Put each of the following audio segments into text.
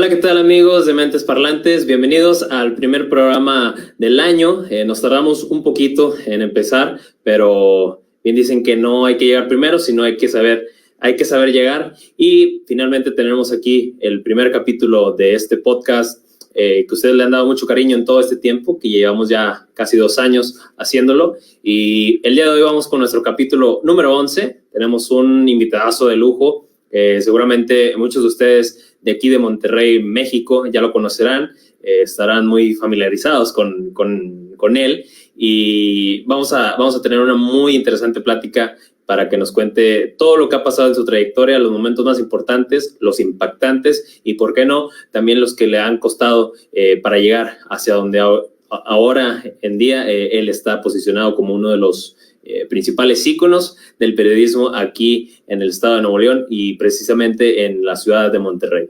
Hola, ¿qué tal amigos de Mentes Parlantes? Bienvenidos al primer programa del año. Nos tardamos un poquito en empezar, pero bien dicen que no hay que llegar primero, sino hay que saber llegar. Y finalmente tenemos aquí el primer capítulo de este podcast que ustedes le han dado mucho cariño en todo este tiempo, que llevamos ya casi 2 años haciéndolo. Y el día de hoy vamos con nuestro capítulo número 11. Tenemos un invitadazo de lujo. Seguramente muchos de ustedes de aquí de Monterrey, México, ya lo conocerán, estarán muy familiarizados con él y vamos a tener una muy interesante plática para que nos cuente todo lo que ha pasado en su trayectoria, los momentos más importantes, los impactantes y, por qué no, también los que le han costado para llegar hacia donde ahora en día él está posicionado como uno de los principales íconos del periodismo aquí en el estado de Nuevo León y precisamente en la ciudad de Monterrey.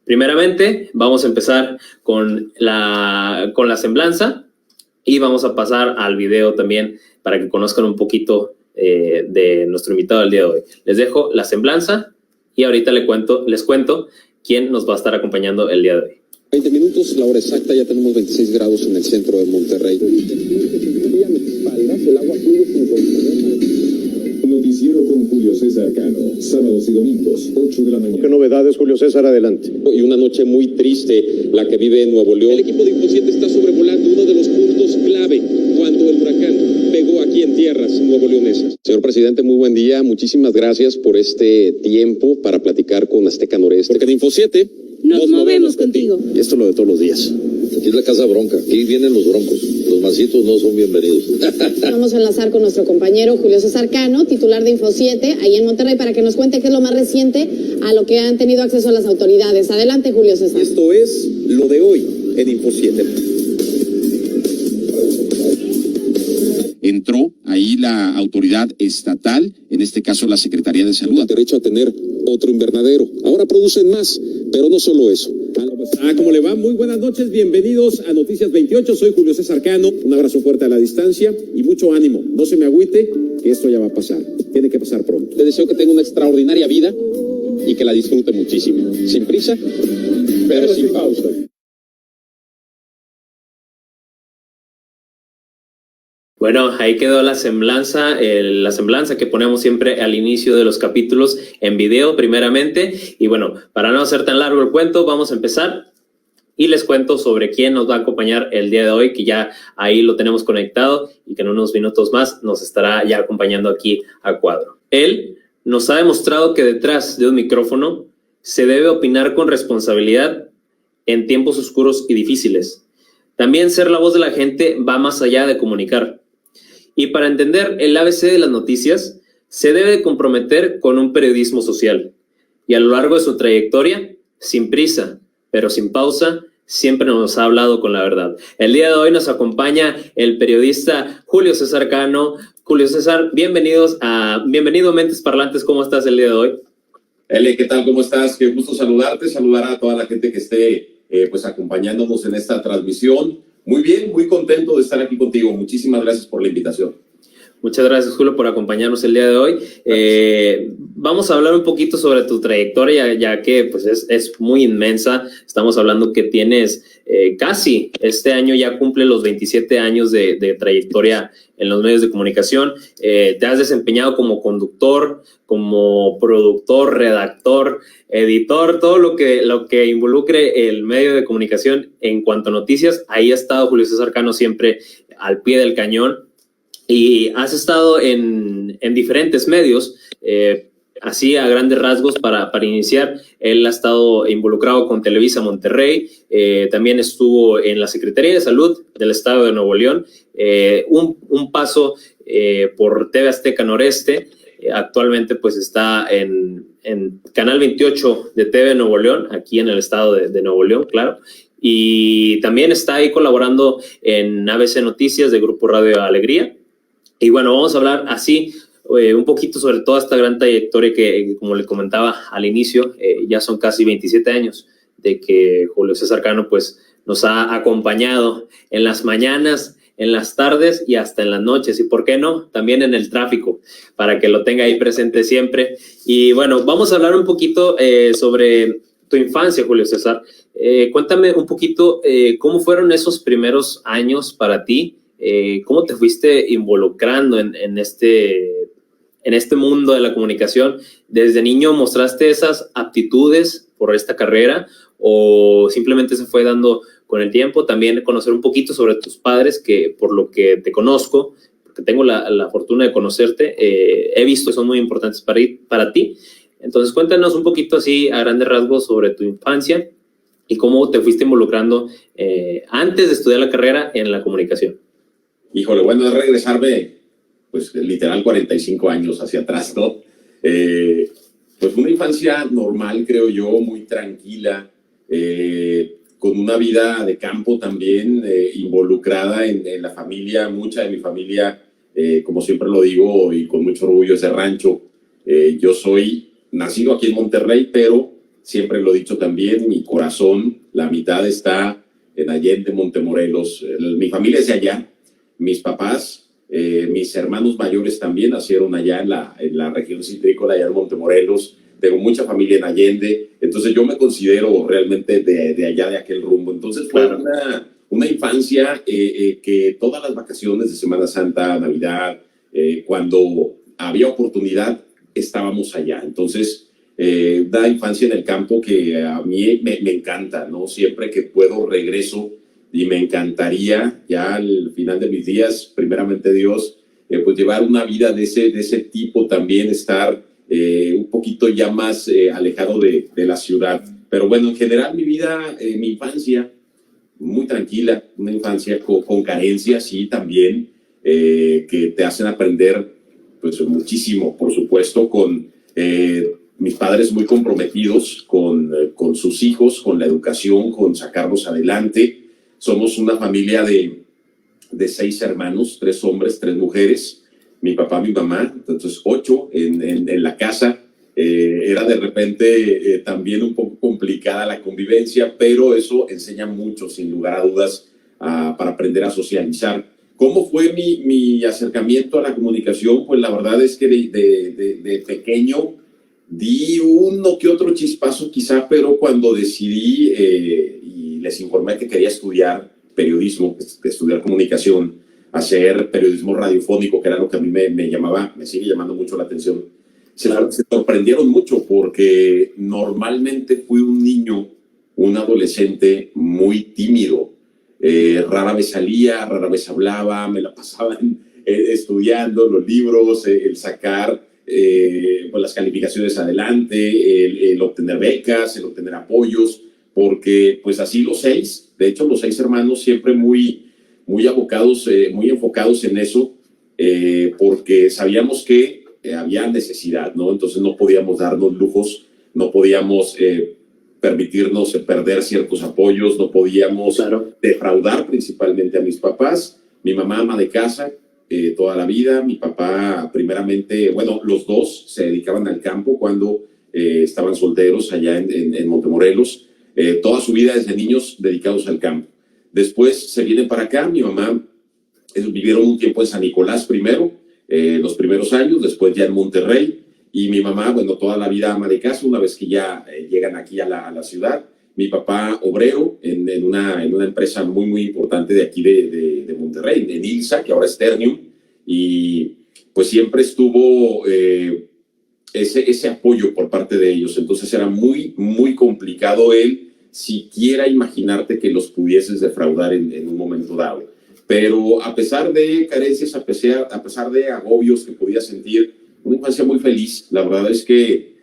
Primeramente, vamos a empezar con la semblanza y vamos a pasar al video también para que conozcan un poquito de nuestro invitado del día de hoy. Les dejo la semblanza y ahorita les cuento quién nos va a estar acompañando el día de hoy. 20 minutos, la hora exacta, ya tenemos 26 grados en el centro de Monterrey. El agua fluye sin contener. Noticiero con Julio César Cano, sábados y domingos, 8 de la mañana. ¿Qué novedades, Julio César? Adelante. Y una noche muy triste, la que vive en Nuevo León. El equipo de Info 7 está sobrevolando uno de los puntos clave cuando el huracán pegó aquí en tierras nuevoleonesas. Señor presidente, muy buen día. Muchísimas gracias por este tiempo para platicar con Azteca Noreste. Porque en Info 7 nos movemos contigo. Y esto es lo de todos los días. Aquí es la casa bronca, aquí vienen los broncos. Los mansitos no son bienvenidos. Vamos a enlazar con nuestro compañero Julio César Cano, titular de Info 7, ahí en Monterrey, para que nos cuente qué es lo más reciente a lo que han tenido acceso las autoridades. Adelante, Julio César. Esto es lo de hoy en Info 7. Entró ahí la autoridad estatal, en este caso la Secretaría de Salud. El derecho a tener otro invernadero. Ahora producen más, pero no solo eso. ¿Cómo le va? Muy buenas noches, bienvenidos a Noticias 28, soy Julio César Cano, un abrazo fuerte a la distancia y mucho ánimo, no se me agüite, que esto ya va a pasar, tiene que pasar pronto. Le deseo que tenga una extraordinaria vida y que la disfrute muchísimo, sin prisa, pero sin pausa. Bueno, ahí quedó la semblanza que ponemos siempre al inicio de los capítulos en video primeramente. Y bueno, para no hacer tan largo el cuento, vamos a empezar y les cuento sobre quién nos va a acompañar el día de hoy, que ya ahí lo tenemos conectado y que en unos minutos más nos estará ya acompañando aquí a cuadro. Él nos ha demostrado que detrás de un micrófono se debe opinar con responsabilidad en tiempos oscuros y difíciles. También ser la voz de la gente va más allá de comunicar. Y para entender el ABC de las noticias, se debe comprometer con un periodismo social. Y a lo largo de su trayectoria, sin prisa, pero sin pausa, siempre nos ha hablado con la verdad. El día de hoy nos acompaña el periodista Julio César Cano. Julio César, bienvenido a Mentes Parlantes. ¿Cómo estás el día de hoy? Eli, ¿qué tal? ¿Cómo estás? Qué gusto saludarte, saludar a toda la gente que esté pues acompañándonos en esta transmisión. Muy bien, muy contento de estar aquí contigo. Muchísimas gracias por la invitación. Muchas gracias, Julio, por acompañarnos el día de hoy. Vamos a hablar un poquito sobre tu trayectoria, ya que pues, es muy inmensa. Estamos hablando que tienes casi, este año ya cumple los 27 años de trayectoria en los medios de comunicación. Te has desempeñado como conductor, como productor, redactor, editor, todo lo que involucre el medio de comunicación en cuanto a noticias. Ahí ha estado Julio César Cano siempre al pie del cañón. Y has estado en diferentes medios, así a grandes rasgos para iniciar. Él ha estado involucrado con Televisa Monterrey, también estuvo en la Secretaría de Salud del Estado de Nuevo León, un paso por TV Azteca Noreste. Actualmente pues está en Canal 28 de TV Nuevo León, aquí en el estado de Nuevo León, claro. Y también está ahí colaborando en ABC Noticias de Grupo Radio Alegría. Y bueno, vamos a hablar así un poquito sobre toda esta gran trayectoria que, como le comentaba al inicio, ya son casi 27 años de que Julio César Cano pues, nos ha acompañado en las mañanas, en las tardes y hasta en las noches. Y por qué no, también en el tráfico, para que lo tenga ahí presente siempre. Y bueno, vamos a hablar un poquito sobre tu infancia, Julio César. Cuéntame un poquito cómo fueron esos primeros años para ti, cómo te fuiste involucrando en este mundo de la comunicación. ¿Desde niño mostraste esas aptitudes por esta carrera o simplemente se fue dando con el tiempo? También conocer un poquito sobre tus padres, que por lo que te conozco, porque tengo la fortuna de conocerte, he visto que son muy importantes para ti. Entonces cuéntanos un poquito así a grandes rasgos sobre tu infancia y cómo te fuiste involucrando antes de estudiar la carrera en la comunicación. Híjole, bueno, es regresarme, pues literal 45 años hacia atrás, ¿no? Pues una infancia normal, creo yo, muy tranquila, con una vida de campo también, involucrada en la familia. Mucha de mi familia, como siempre lo digo y con mucho orgullo, es de rancho. Yo soy nacido aquí en Monterrey, pero siempre lo he dicho también, mi corazón, la mitad está en Allende, Montemorelos. Mi familia es de allá, mis papás, mis hermanos mayores también nacieron allá en la región citrícola, allá en Montemorelos. Tengo mucha familia en Allende, entonces yo me considero realmente de allá, de aquel rumbo. Entonces fue una infancia que todas las vacaciones de Semana Santa, Navidad, cuando había oportunidad, estábamos allá. Entonces, una infancia en el campo que a mí me encanta, ¿no? Siempre que puedo regreso y me encantaría ya al final de mis días, primeramente Dios, pues llevar una vida de ese tipo también, estar un poquito ya más alejado de la ciudad. Pero bueno, en general mi vida, mi infancia, muy tranquila, una infancia con carencias, sí, también, que te hacen aprender pues muchísimo, por supuesto, con mis padres muy comprometidos con sus hijos, con la educación, con sacarlos adelante. Somos una familia de 6 hermanos, 3 hombres, 3 mujeres, mi papá, mi mamá, entonces 8 en la casa. Era de repente también un poco complicada la convivencia, pero eso enseña mucho, sin lugar a dudas, para aprender a socializar. ¿Cómo fue mi acercamiento a la comunicación? Pues la verdad es que de pequeño di uno que otro chispazo quizá, pero cuando decidí y les informé que quería estudiar periodismo, estudiar comunicación, hacer periodismo radiofónico, que era lo que a mí me sigue llamando mucho la atención, se sorprendieron mucho porque normalmente fui un niño, un adolescente muy tímido. Rara vez salía, rara vez hablaba, me la pasaba estudiando los libros, el sacar pues las calificaciones adelante, el obtener becas, el obtener apoyos, porque pues así los 6, de hecho los 6 hermanos siempre muy abocados, muy enfocados en eso, porque sabíamos que había necesidad, ¿no? Entonces no podíamos darnos lujos, no podíamos permitirnos perder ciertos apoyos, no podíamos defraudar principalmente a mis papás. Mi mamá ama de casa toda la vida, mi papá primeramente, bueno, los dos se dedicaban al campo cuando estaban solteros allá en Montemorelos, toda su vida desde niños dedicados al campo. Después se vienen para acá, mi mamá, vivieron un tiempo en San Nicolás primero, los primeros años, después ya en Monterrey. Y mi mamá, bueno, toda la vida ama de casa. Una vez que ya llegan aquí a la ciudad, mi papá obrero en una empresa muy importante de aquí de Monterrey, en ILSA, que ahora es Ternium, y pues siempre estuvo ese apoyo por parte de ellos. Entonces era muy complicado el siquiera imaginarte que los pudieses defraudar en un momento dado. Pero a pesar de carencias, a pesar de agobios que podía sentir, una infancia muy feliz. La verdad es que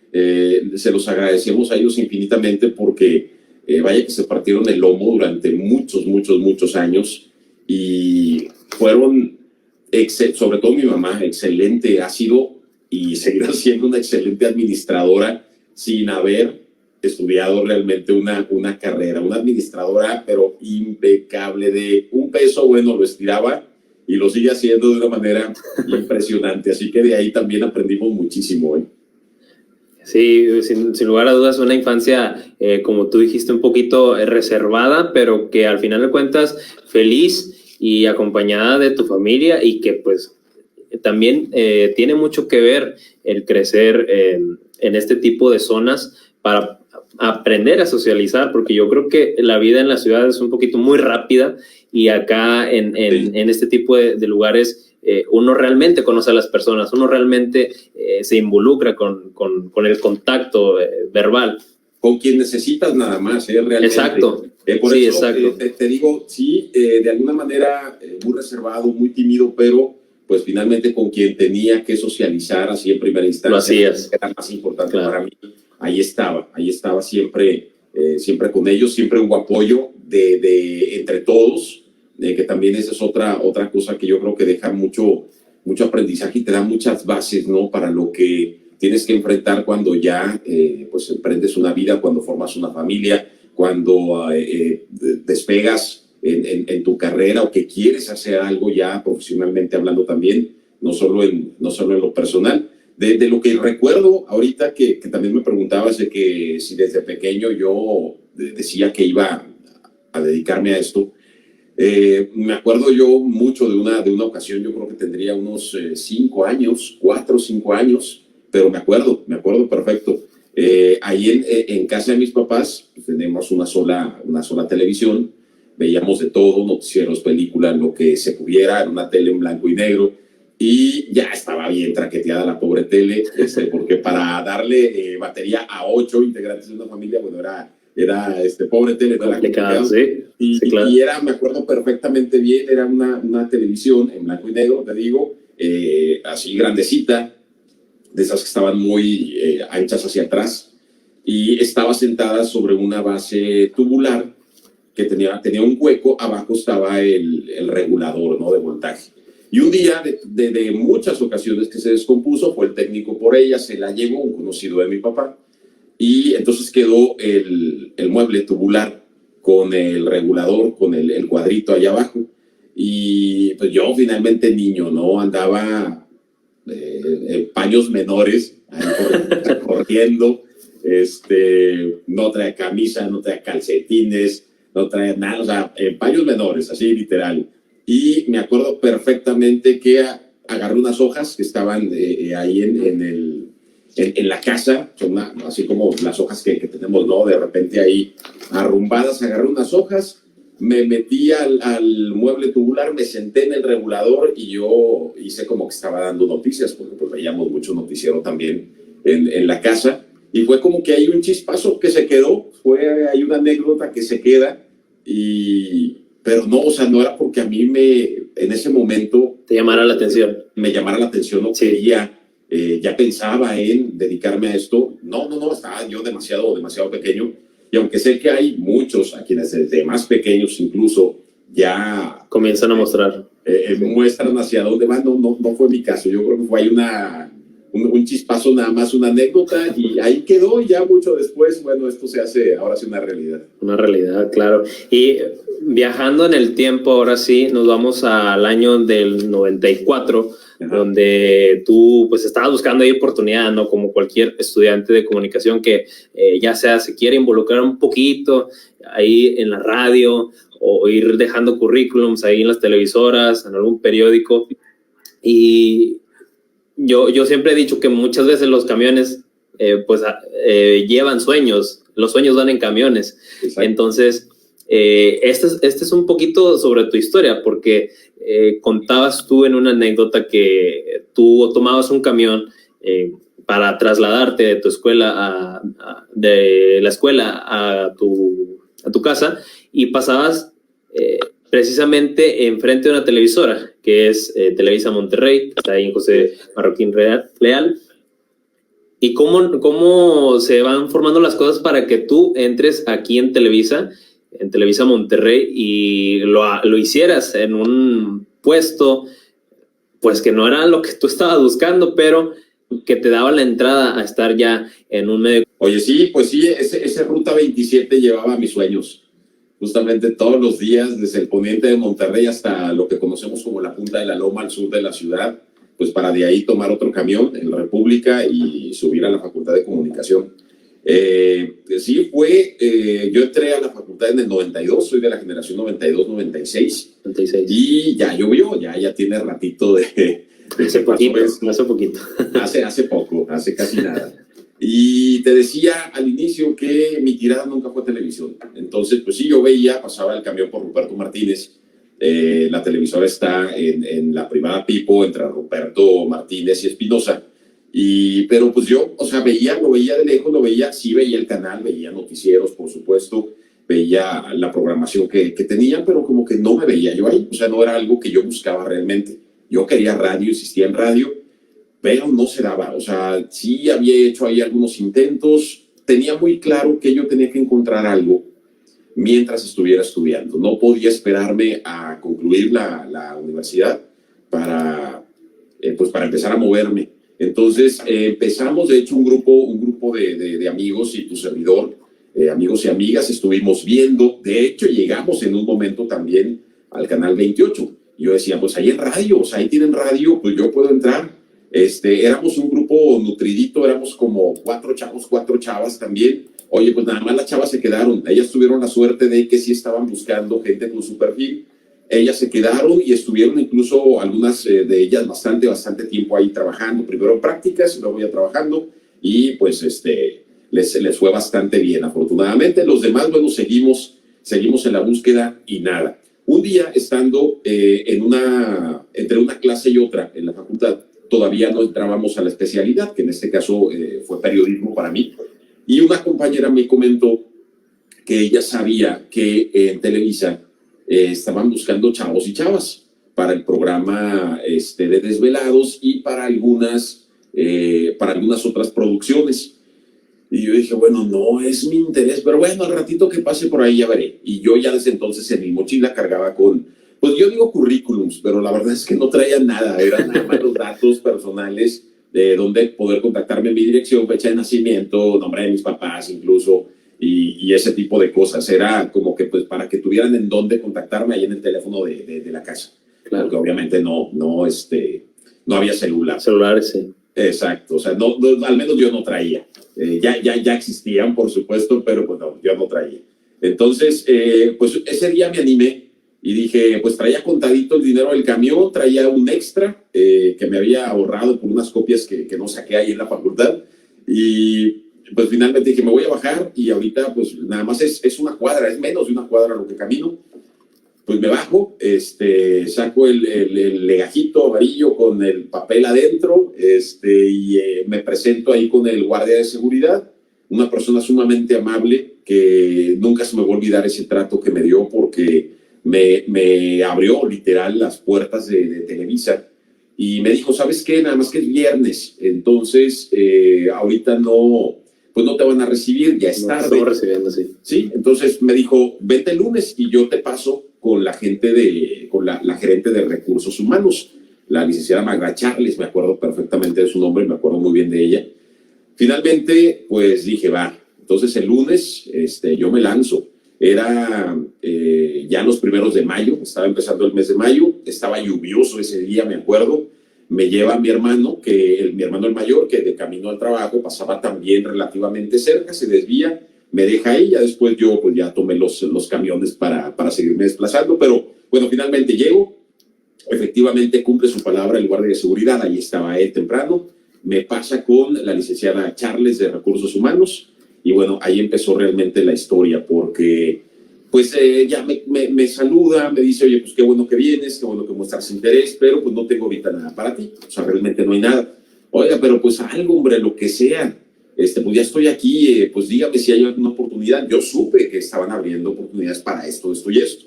se los agradecemos a ellos infinitamente porque vaya que se partieron el lomo durante muchos años y fueron, sobre todo mi mamá, excelente, ha sido y seguirá siendo una excelente administradora sin haber estudiado realmente una carrera, una administradora pero impecable, de un peso, bueno, lo estiraba y lo sigue haciendo de una manera impresionante. Así que de ahí también aprendimos muchísimo. Sí, sin lugar a dudas, una infancia, como tú dijiste, un poquito reservada, pero que al final de cuentas feliz y acompañada de tu familia, y que pues también tiene mucho que ver el crecer en este tipo de zonas para aprender a socializar, porque yo creo que la vida en la ciudad es un poquito muy rápida y acá en este tipo de lugares uno realmente conoce a las personas, uno realmente se involucra con el contacto verbal. Con quien necesitas nada más, realmente. Exacto. Por sí, eso exacto. Te digo, sí, de alguna manera muy reservado, muy tímido, pero pues finalmente con quien tenía que socializar así en primera instancia. Lo hacías. Era más importante para mí. Ahí estaba siempre, siempre con ellos, siempre hubo apoyo de entre todos, que también esa es otra cosa que yo creo que deja mucho aprendizaje y te da muchas bases, ¿no? Para lo que tienes que enfrentar cuando ya pues emprendes una vida, cuando formas una familia, cuando despegas en tu carrera o que quieres hacer algo ya profesionalmente hablando también, no solo en lo personal. De lo que recuerdo ahorita que también me preguntabas de que si desde pequeño yo decía que iba a dedicarme a esto, me acuerdo yo mucho de una ocasión, yo creo que tendría unos 5 años, 4 o 5 años, pero me acuerdo perfecto. Ahí en casa de mis papás pues, tenemos una sola televisión, veíamos de todo, noticieros, películas, lo que se pudiera, en una tele en blanco y negro, y ya estaba bien traqueteada la pobre tele, porque para darle batería a 8 integrantes de una familia, bueno, era pobre tele, no era complicado. Sí, claro. Y era, me acuerdo perfectamente bien, era una televisión en blanco y negro, te digo, así grandecita, de esas que estaban muy anchas hacia atrás, y estaba sentada sobre una base tubular que tenía un hueco, abajo estaba el regulador, ¿no? De voltaje. Y un día, de muchas ocasiones que se descompuso, fue el técnico por ella, se la llevó un conocido de mi papá, y entonces quedó el mueble tubular con el regulador, con el cuadrito allá abajo. Y pues yo finalmente niño, ¿no? Andaba paños menores, corriendo, no traía camisa, no traía calcetines, no traía nada, o sea, paños menores, así literal. Y me acuerdo perfectamente que agarré unas hojas que estaban ahí en la casa, son así como las hojas que tenemos, ¿no? De repente ahí arrumbadas, agarré unas hojas, me metí al mueble tubular, me senté en el regulador y yo hice como que estaba dando noticias, porque pues veíamos mucho noticiero también en la casa, y fue como que hay un chispazo que se quedó, hay una anécdota que se queda, pero no, o sea, no era porque a mí en ese momento... Te llamara la atención. Me llamara la atención, no sí. Quería, ya pensaba en dedicarme a esto. No, estaba yo demasiado pequeño. Y aunque sé que hay muchos a quienes desde más pequeños incluso ya... Comienzan a mostrar. Muestran hacia dónde van, no fue mi caso. Yo creo que fue ahí un chispazo nada más, una anécdota, y ahí quedó, y ya mucho después, bueno, esto ahora sí una realidad. Una realidad, claro. Y viajando en el tiempo, ahora sí, nos vamos al año del 94, ajá, donde tú pues estabas buscando ahí oportunidad, ¿no? Como cualquier estudiante de comunicación que ya sea se quiere involucrar un poquito ahí en la radio o ir dejando currículums ahí en las televisoras, en algún periódico. Y yo siempre he dicho que muchas veces los camiones llevan sueños, los sueños van en camiones. Exacto. Entonces, este es un poquito sobre tu historia, porque contabas tú en una anécdota que tú tomabas un camión para trasladarte de tu escuela de la escuela a tu casa, y pasabas precisamente enfrente de una televisora, que es Televisa Monterrey, está ahí en José Marroquín Leal. ¿Y cómo se van formando las cosas para que tú entres aquí en Televisa Monterrey, y lo hicieras en un puesto, pues que no era lo que tú estabas buscando, pero que te daba la entrada a estar ya en un medio? Oye, sí, pues sí, ese Ruta 27 llevaba mis sueños. Justamente todos los días, desde el poniente de Monterrey hasta lo que conocemos como la punta de la Loma al sur de la ciudad, pues para de ahí tomar otro camión en la República y subir a la Facultad de Comunicación. Sí, yo entré a la facultad en el 92, soy de la generación 92-96, y ya llovió, ya tiene ratito de hace poquito. Hace poco, hace casi nada. Y te decía al inicio que mi tirada nunca fue televisión. Entonces, pues sí, yo veía, pasaba el camión por Ruperto Martínez. La televisora está en la privada Pipo, entre Ruperto Martínez y Espinosa. Pero pues yo, o sea, lo veía de lejos, sí veía el canal, veía noticieros, por supuesto, veía la programación que tenía, pero como que no me veía yo ahí. O sea, no era algo que yo buscaba realmente. Yo quería radio, insistía en radio, pero no se daba. O sea, sí había hecho ahí algunos intentos. Tenía muy claro que yo tenía que encontrar algo mientras estuviera estudiando. No podía esperarme a concluir la universidad para empezar a moverme. Entonces empezamos, de hecho, un grupo de amigos y tu servidor, amigos y amigas, estuvimos viendo. De hecho, llegamos en un momento también al canal 28. Yo decía, pues ahí en radio, o sea, ahí tienen radio, pues yo puedo entrar. Éramos un grupo nutridito, éramos como 4 chavos, 4 chavas también. Oye, pues nada más las chavas se quedaron. Ellas tuvieron la suerte de que sí estaban buscando gente con su perfil. Ellas se quedaron y estuvieron incluso algunas de ellas bastante tiempo ahí trabajando. Primero en prácticas, luego ya trabajando. Y pues les fue bastante bien, afortunadamente. Los demás, bueno, seguimos en la búsqueda y nada. Un día, estando entre una clase y otra en la facultad, todavía no entrábamos a la especialidad, que en este caso fue periodismo para mí. Y una compañera me comentó que ella sabía que en Televisa estaban buscando chavos y chavas para el programa de Desvelados y para algunas otras producciones. Y yo dije, bueno, no es mi interés, pero bueno, al ratito que pase por ahí ya veré. Y yo ya desde entonces en mi mochila cargaba pues yo digo currículums, pero la verdad es que no traía nada, eran nada más los datos personales de dónde poder contactarme, mi dirección, fecha de nacimiento, nombre de mis papás incluso, y ese tipo de cosas. Era como que pues para que tuvieran en dónde contactarme ahí en el teléfono de la casa. Claro. Porque obviamente no había celular. Celulares, sí. Exacto, o sea, no, al menos yo no traía. Ya existían, por supuesto, pero pues no, yo no traía. Entonces, pues ese día me animé y dije, pues traía contadito el dinero del camión, traía un extra que me había ahorrado por unas copias que no saqué ahí en la facultad. Y pues finalmente dije, me voy a bajar y ahorita pues nada más es una cuadra, es menos de una cuadra lo que camino. Pues me bajo, saco el legajito amarillo con el papel adentro y me presento ahí con el guardia de seguridad, una persona sumamente amable que nunca se me va a olvidar ese trato que me dio porque me abrió literal las puertas de Televisa y me dijo, ¿sabes qué? Nada más que es viernes, entonces ahorita no te van a recibir, ya es tarde. Estamos recibiendo, sí. Sí, entonces me dijo, vete el lunes y yo te paso con la gente con la gerente de recursos humanos, la licenciada Magra Charles, me acuerdo perfectamente de su nombre, me acuerdo muy bien de ella. Finalmente, pues dije, va, entonces el lunes yo me lanzo. Era ya los primeros de mayo, estaba empezando el mes de mayo, estaba lluvioso ese día, me acuerdo. Me lleva mi hermano, mi hermano el mayor, que de camino al trabajo pasaba también relativamente cerca, se desvía, me deja ahí, ya después yo pues ya tomé los camiones para seguirme desplazando, pero bueno, finalmente llego, efectivamente cumple su palabra el guardia de seguridad, ahí estaba él temprano, me pasa con la licenciada Charles de Recursos Humanos, y bueno, ahí empezó realmente la historia, porque pues ya me saluda, me dice, oye, pues qué bueno que vienes, qué bueno que muestras interés, pero pues no tengo ahorita nada para ti, o sea, realmente no hay nada. Oiga, pero pues algo, hombre, lo que sea, pues ya estoy aquí, pues dígame si hay alguna oportunidad. Yo supe que estaban abriendo oportunidades para esto y esto.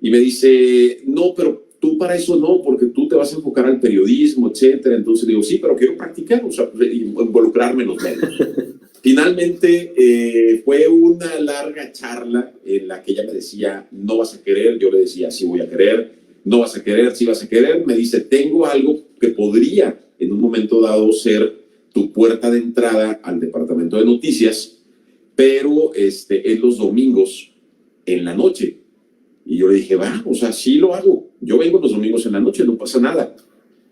Y me dice, no, pero tú para eso no, porque tú te vas a enfocar al periodismo, etcétera. Entonces digo, sí, pero quiero practicar, o sea, involucrarme en los medios. Finalmente fue una larga charla en la que ella me decía, no vas a querer, yo le decía, sí voy a querer, no vas a querer, sí vas a querer. Me dice, tengo algo que podría en un momento dado ser tu puerta de entrada al departamento de noticias, pero es los domingos en la noche. Y yo le dije, va, o sea, sí lo hago, yo vengo los domingos en la noche, no pasa nada.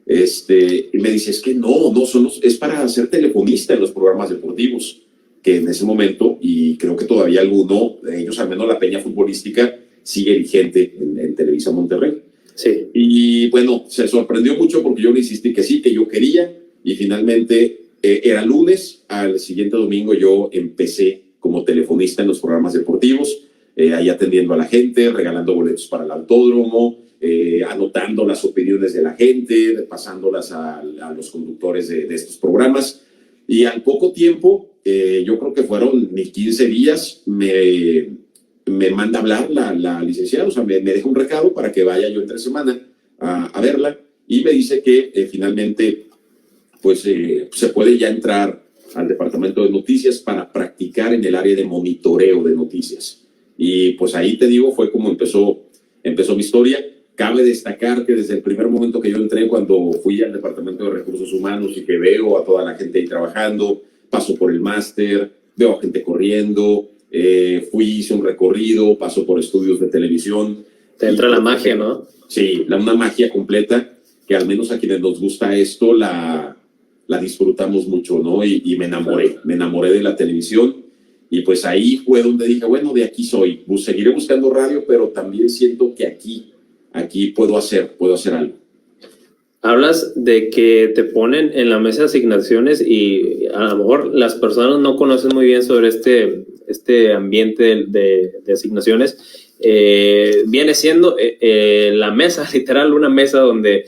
Y me dice, es que no, es para ser telefonista en los programas deportivos, que en ese momento, y creo que todavía alguno de ellos, al menos la peña futbolística, sigue vigente en Televisa Monterrey. Sí. Y bueno, se sorprendió mucho porque yo le insistí que sí, que yo quería, y finalmente era lunes, al siguiente domingo yo empecé como telefonista en los programas deportivos, ahí atendiendo a la gente, regalando boletos para el autódromo, anotando las opiniones de la gente, pasándolas a los conductores de estos programas. Y al poco tiempo, yo creo que fueron ni 15 días, me manda a hablar la licenciada, o sea, me deja un recado para que vaya yo entre semana a verla, y me dice que finalmente pues se puede ya entrar al departamento de noticias para practicar en el área de monitoreo de noticias. Y pues ahí te digo, fue como empezó mi historia. Cabe destacar que desde el primer momento que yo entré, cuando fui al departamento de recursos humanos y que veo a toda la gente ahí trabajando, paso por el máster, veo a gente corriendo, hice un recorrido, paso por estudios de televisión. Te entra la magia, ¿no? Sí, una magia completa, que al menos a quienes nos gusta esto la disfrutamos mucho, ¿no? Y me enamoré de la televisión, y pues ahí fue donde dije, bueno, de aquí soy, seguiré buscando radio, pero también siento que aquí puedo hacer algo. Hablas de que te ponen en la mesa de asignaciones, y a lo mejor las personas no conocen muy bien sobre este ambiente de asignaciones. Viene siendo la mesa, literal, una mesa donde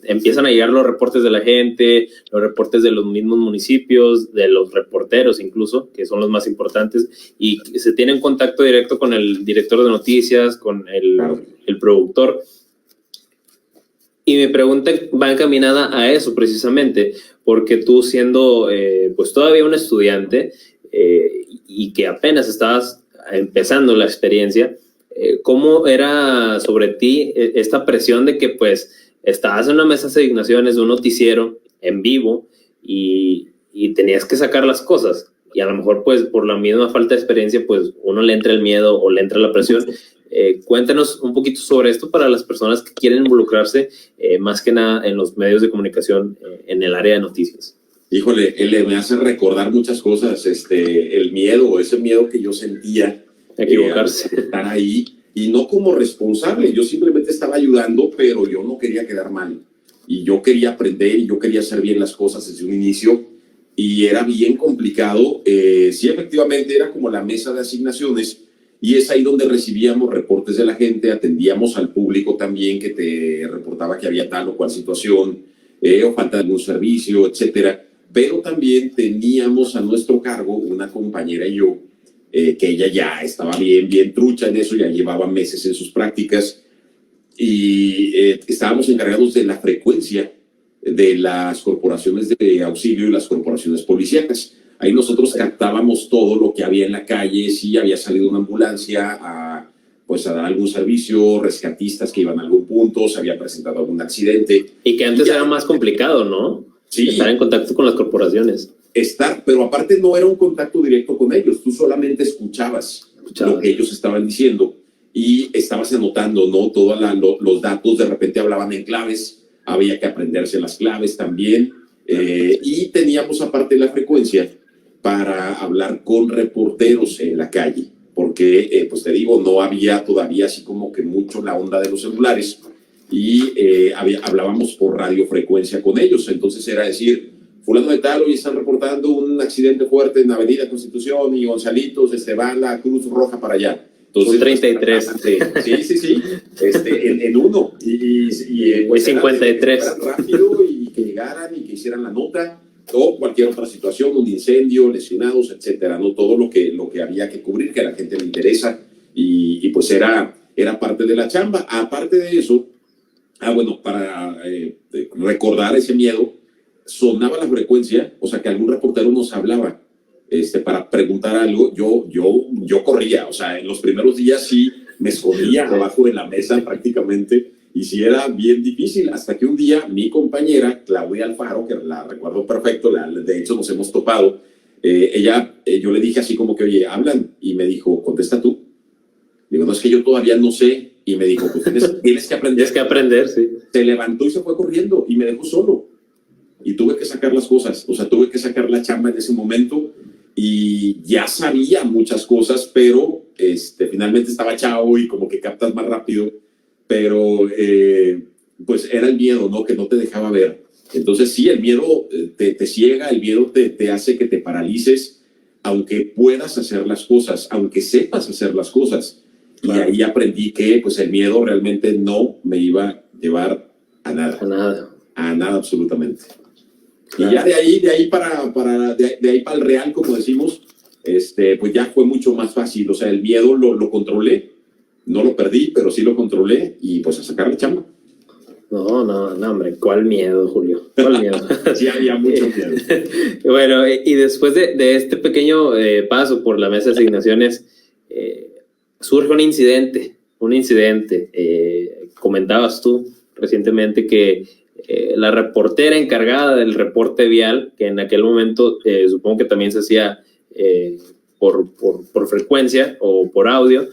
empiezan a llegar los reportes de la gente, los reportes de los mismos municipios, de los reporteros incluso, que son los más importantes, y se tiene un contacto directo con el director de noticias, con el productor. Y mi pregunta va encaminada a eso precisamente, porque tú siendo pues todavía un estudiante y que apenas estabas empezando la experiencia, ¿cómo era sobre ti esta presión de que pues estabas en una mesa de asignaciones de un noticiero en vivo y tenías que sacar las cosas? Y a lo mejor pues por la misma falta de experiencia pues uno le entra el miedo o le entra la presión. Cuéntanos un poquito sobre esto para las personas que quieren involucrarse más que nada en los medios de comunicación en el área de noticias. Híjole, me hace recordar muchas cosas, ese miedo que yo sentía equivocarse, estar ahí, y no como responsable, yo simplemente estaba ayudando, pero yo no quería quedar mal, y yo quería aprender, y yo quería hacer bien las cosas desde un inicio, y era bien complicado. Sí, efectivamente era como la mesa de asignaciones, y es ahí donde recibíamos reportes de la gente, atendíamos al público también que te reportaba que había tal o cual situación, o falta de algún servicio, etcétera. Pero también teníamos a nuestro cargo una compañera y yo, que ella ya estaba bien trucha en eso, ya llevaba meses en sus prácticas, y estábamos encargados de la frecuencia de las corporaciones de auxilio y las corporaciones policíacas. Ahí nosotros captábamos todo lo que había en la calle, si había salido una ambulancia a dar algún servicio, rescatistas que iban a algún punto, se había presentado algún accidente. Y que antes era más complicado, ¿no? Sí. Estar en contacto con las corporaciones. Pero aparte no era un contacto directo con ellos, tú solamente escuchabas lo que ellos estaban diciendo y estabas anotando, ¿no? Todos los datos, de repente hablaban en claves, había que aprenderse las claves también, y teníamos aparte la frecuencia para hablar con reporteros en la calle, porque, pues te digo, no había todavía así como que mucho la onda de los celulares, y hablábamos por radiofrecuencia con ellos. Entonces era decir, fulano de tal, hoy están reportando un accidente fuerte en Avenida Constitución y Gonzalitos, va la Cruz Roja para allá. Entonces, un 33. Sí. En uno. Y pues 53. Rápido, y que llegaran y que hicieran la nota, o cualquier otra situación, un incendio, lesionados, etcétera, ¿no? Todo lo que había que cubrir, que a la gente le interesa, y pues era parte de la chamba. Aparte de eso, para recordar ese miedo, sonaba la frecuencia, o sea, que algún reportero nos hablaba para preguntar algo. Yo corría, o sea, en los primeros días sí me escondía abajo de la mesa prácticamente, y sí era bien difícil, hasta que un día mi compañera Claudia Alfaro, que la recuerdo perfecto, de hecho nos hemos topado, yo le dije así como que, oye, hablan, y me dijo, contesta tú. Digo, no, es que yo todavía no sé, y me dijo, pues tienes que aprender. Tienes que aprender, sí. Se levantó y se fue corriendo, y me dejó solo. Y tuve que sacar las cosas, o sea, tuve que sacar la chamba en ese momento, y ya sabía muchas cosas, pero finalmente estaba chavo y como que captas más rápido, pero pues era el miedo, ¿no? Que no te dejaba ver. Entonces sí, el miedo te ciega, el miedo te hace que te paralices, aunque puedas hacer las cosas, aunque sepas hacer las cosas. Claro. Y ahí aprendí que pues el miedo realmente no me iba a llevar a nada. A nada absolutamente. Claro. Y ya de ahí para el real, como decimos, pues ya fue mucho más fácil. O sea, el miedo lo controlé, no lo perdí, pero sí lo controlé y pues a sacar la chamba. No, hombre, ¿cuál miedo, Julio? ¿Cuál miedo? Sí, había mucho miedo. Bueno, y después de este pequeño paso por la mesa de asignaciones, surge un incidente. Comentabas tú recientemente que la reportera encargada del reporte vial, que en aquel momento supongo que también se hacía por frecuencia o por audio,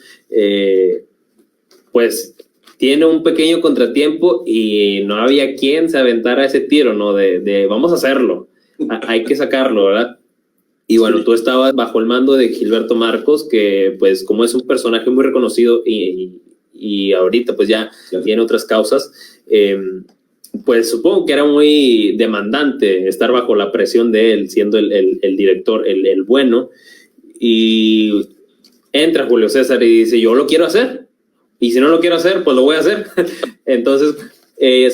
pues tiene un pequeño contratiempo y no había quien se aventara ese tiro, ¿no? De vamos a hacerlo, hay que sacarlo, ¿verdad? Y bueno, tú estabas bajo el mando de Gilberto Marcos, que pues como es un personaje muy reconocido y ahorita pues ya tiene otras causas, pues supongo que era muy demandante estar bajo la presión de él, siendo el director, el bueno, y entra Julio César y dice, yo lo quiero hacer. Y si no lo quiero hacer, pues lo voy a hacer. Entonces,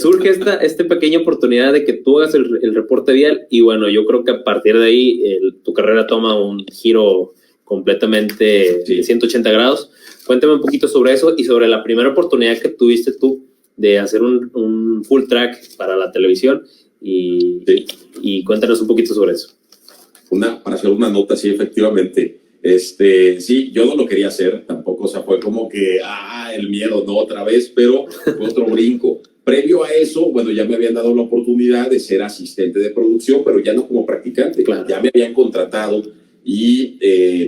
surge esta pequeña oportunidad de que tú hagas el reporte vial y bueno, yo creo que a partir de ahí tu carrera toma un giro completamente de 180 grados. Cuéntame un poquito sobre eso y sobre la primera oportunidad que tuviste tú de hacer un full track para la televisión y cuéntanos un poquito sobre eso. Para hacer una nota, sí, efectivamente. Sí, yo no lo quería hacer tampoco, o sea, fue como que, el miedo, no otra vez, pero fue otro brinco. Previo a eso, bueno, ya me habían dado la oportunidad de ser asistente de producción, pero ya no como practicante, claro. Ya me habían contratado y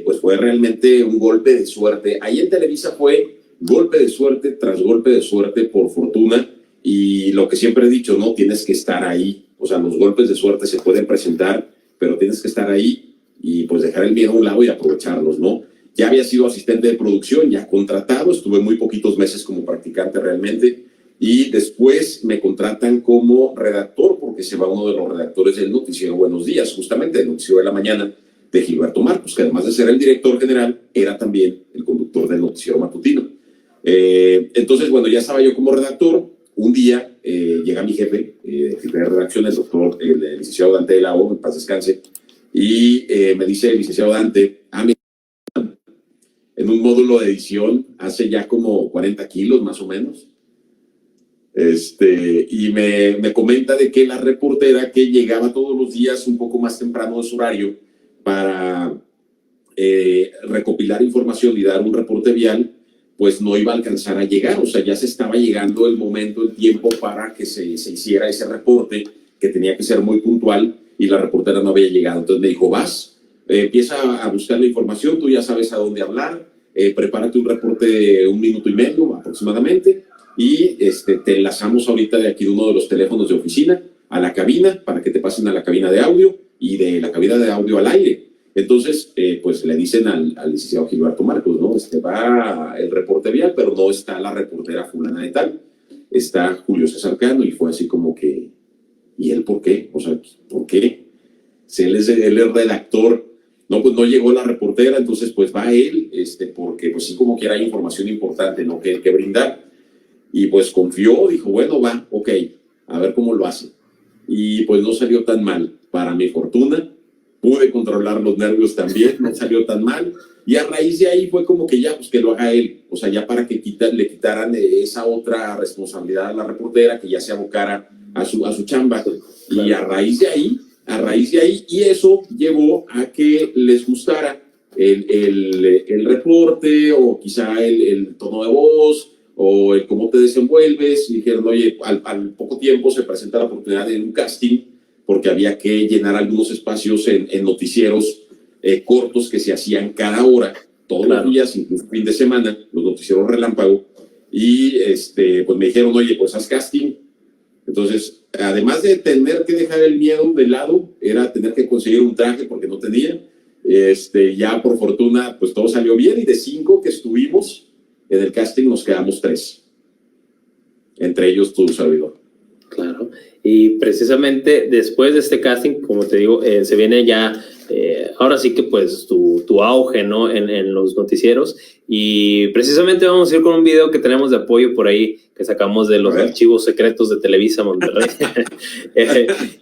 pues fue realmente un golpe de suerte. Ahí en Televisa fue golpe de suerte tras golpe de suerte, por fortuna, y lo que siempre he dicho, no, tienes que estar ahí, o sea, los golpes de suerte se pueden presentar, pero tienes que estar ahí y pues dejar el miedo a un lado y aprovecharlos, ¿no? Ya había sido asistente de producción, ya contratado, estuve muy poquitos meses como practicante realmente, y después me contratan como redactor, porque se va uno de los redactores del noticiero Buenos Días, justamente del noticiero de la mañana de Gilberto Marcos, que además de ser el director general, era también el conductor del noticiero matutino. Entonces, bueno, ya estaba yo como redactor. Un día llega mi jefe de redacción, el doctor, el licenciado Dante de la O, en paz descanse, y me dice el licenciado Dante, en un módulo de edición hace ya como 40 kilos más o menos, y me comenta de que la reportera que llegaba todos los días un poco más temprano de su horario para recopilar información y dar un reporte vial, pues no iba a alcanzar a llegar, o sea, ya se estaba llegando el momento, el tiempo para que se hiciera ese reporte, que tenía que ser muy puntual, y la reportera no había llegado. Entonces me dijo, empieza a buscar la información, tú ya sabes a dónde hablar, prepárate un reporte de 1 minuto y medio aproximadamente, y te enlazamos ahorita de aquí de uno de los teléfonos de oficina a la cabina, para que te pasen a la cabina de audio, y de la cabina de audio al aire. Entonces, pues le dicen al licenciado Gilberto Marcos, ¿no? Va el reporte vial, pero no está la reportera fulana de tal, está Julio César Cano, y fue así como que, ¿y él por qué? O sea, ¿por qué? Si él es redactor, no, pues no llegó la reportera, entonces pues va él, porque pues sí, como que era información importante, ¿no? Que brindar, y pues confió, dijo, bueno, va, ok, a ver cómo lo hace, y pues no salió tan mal, para mi fortuna. Pude controlar los nervios también, no salió tan mal. Y a raíz de ahí fue como que ya, pues que lo haga él. O sea, ya para que le quitaran esa otra responsabilidad a la reportera, que ya se abocara a su chamba. Y a raíz de ahí, y eso llevó a que les gustara el reporte, o quizá el tono de voz, o el cómo te desenvuelves. Y dijeron, oye, al poco tiempo se presenta la oportunidad de un casting, porque había que llenar algunos espacios en noticieros cortos que se hacían cada hora, todos los días, incluso fin de semana, los noticieros relámpago, y pues me dijeron, oye, pues haz casting. Entonces, además de tener que dejar el miedo de lado, era tener que conseguir un traje porque no tenía. Ya por fortuna, pues todo salió bien, y de 5 que estuvimos en el casting nos quedamos 3, entre ellos tu servidor. Claro. Y precisamente después de este casting, como te digo, se viene ya, ahora sí que pues tu auge, ¿no? En los noticieros. Y precisamente vamos a ir con un video que tenemos de apoyo por ahí, que sacamos de los archivos secretos de Televisa Monterrey.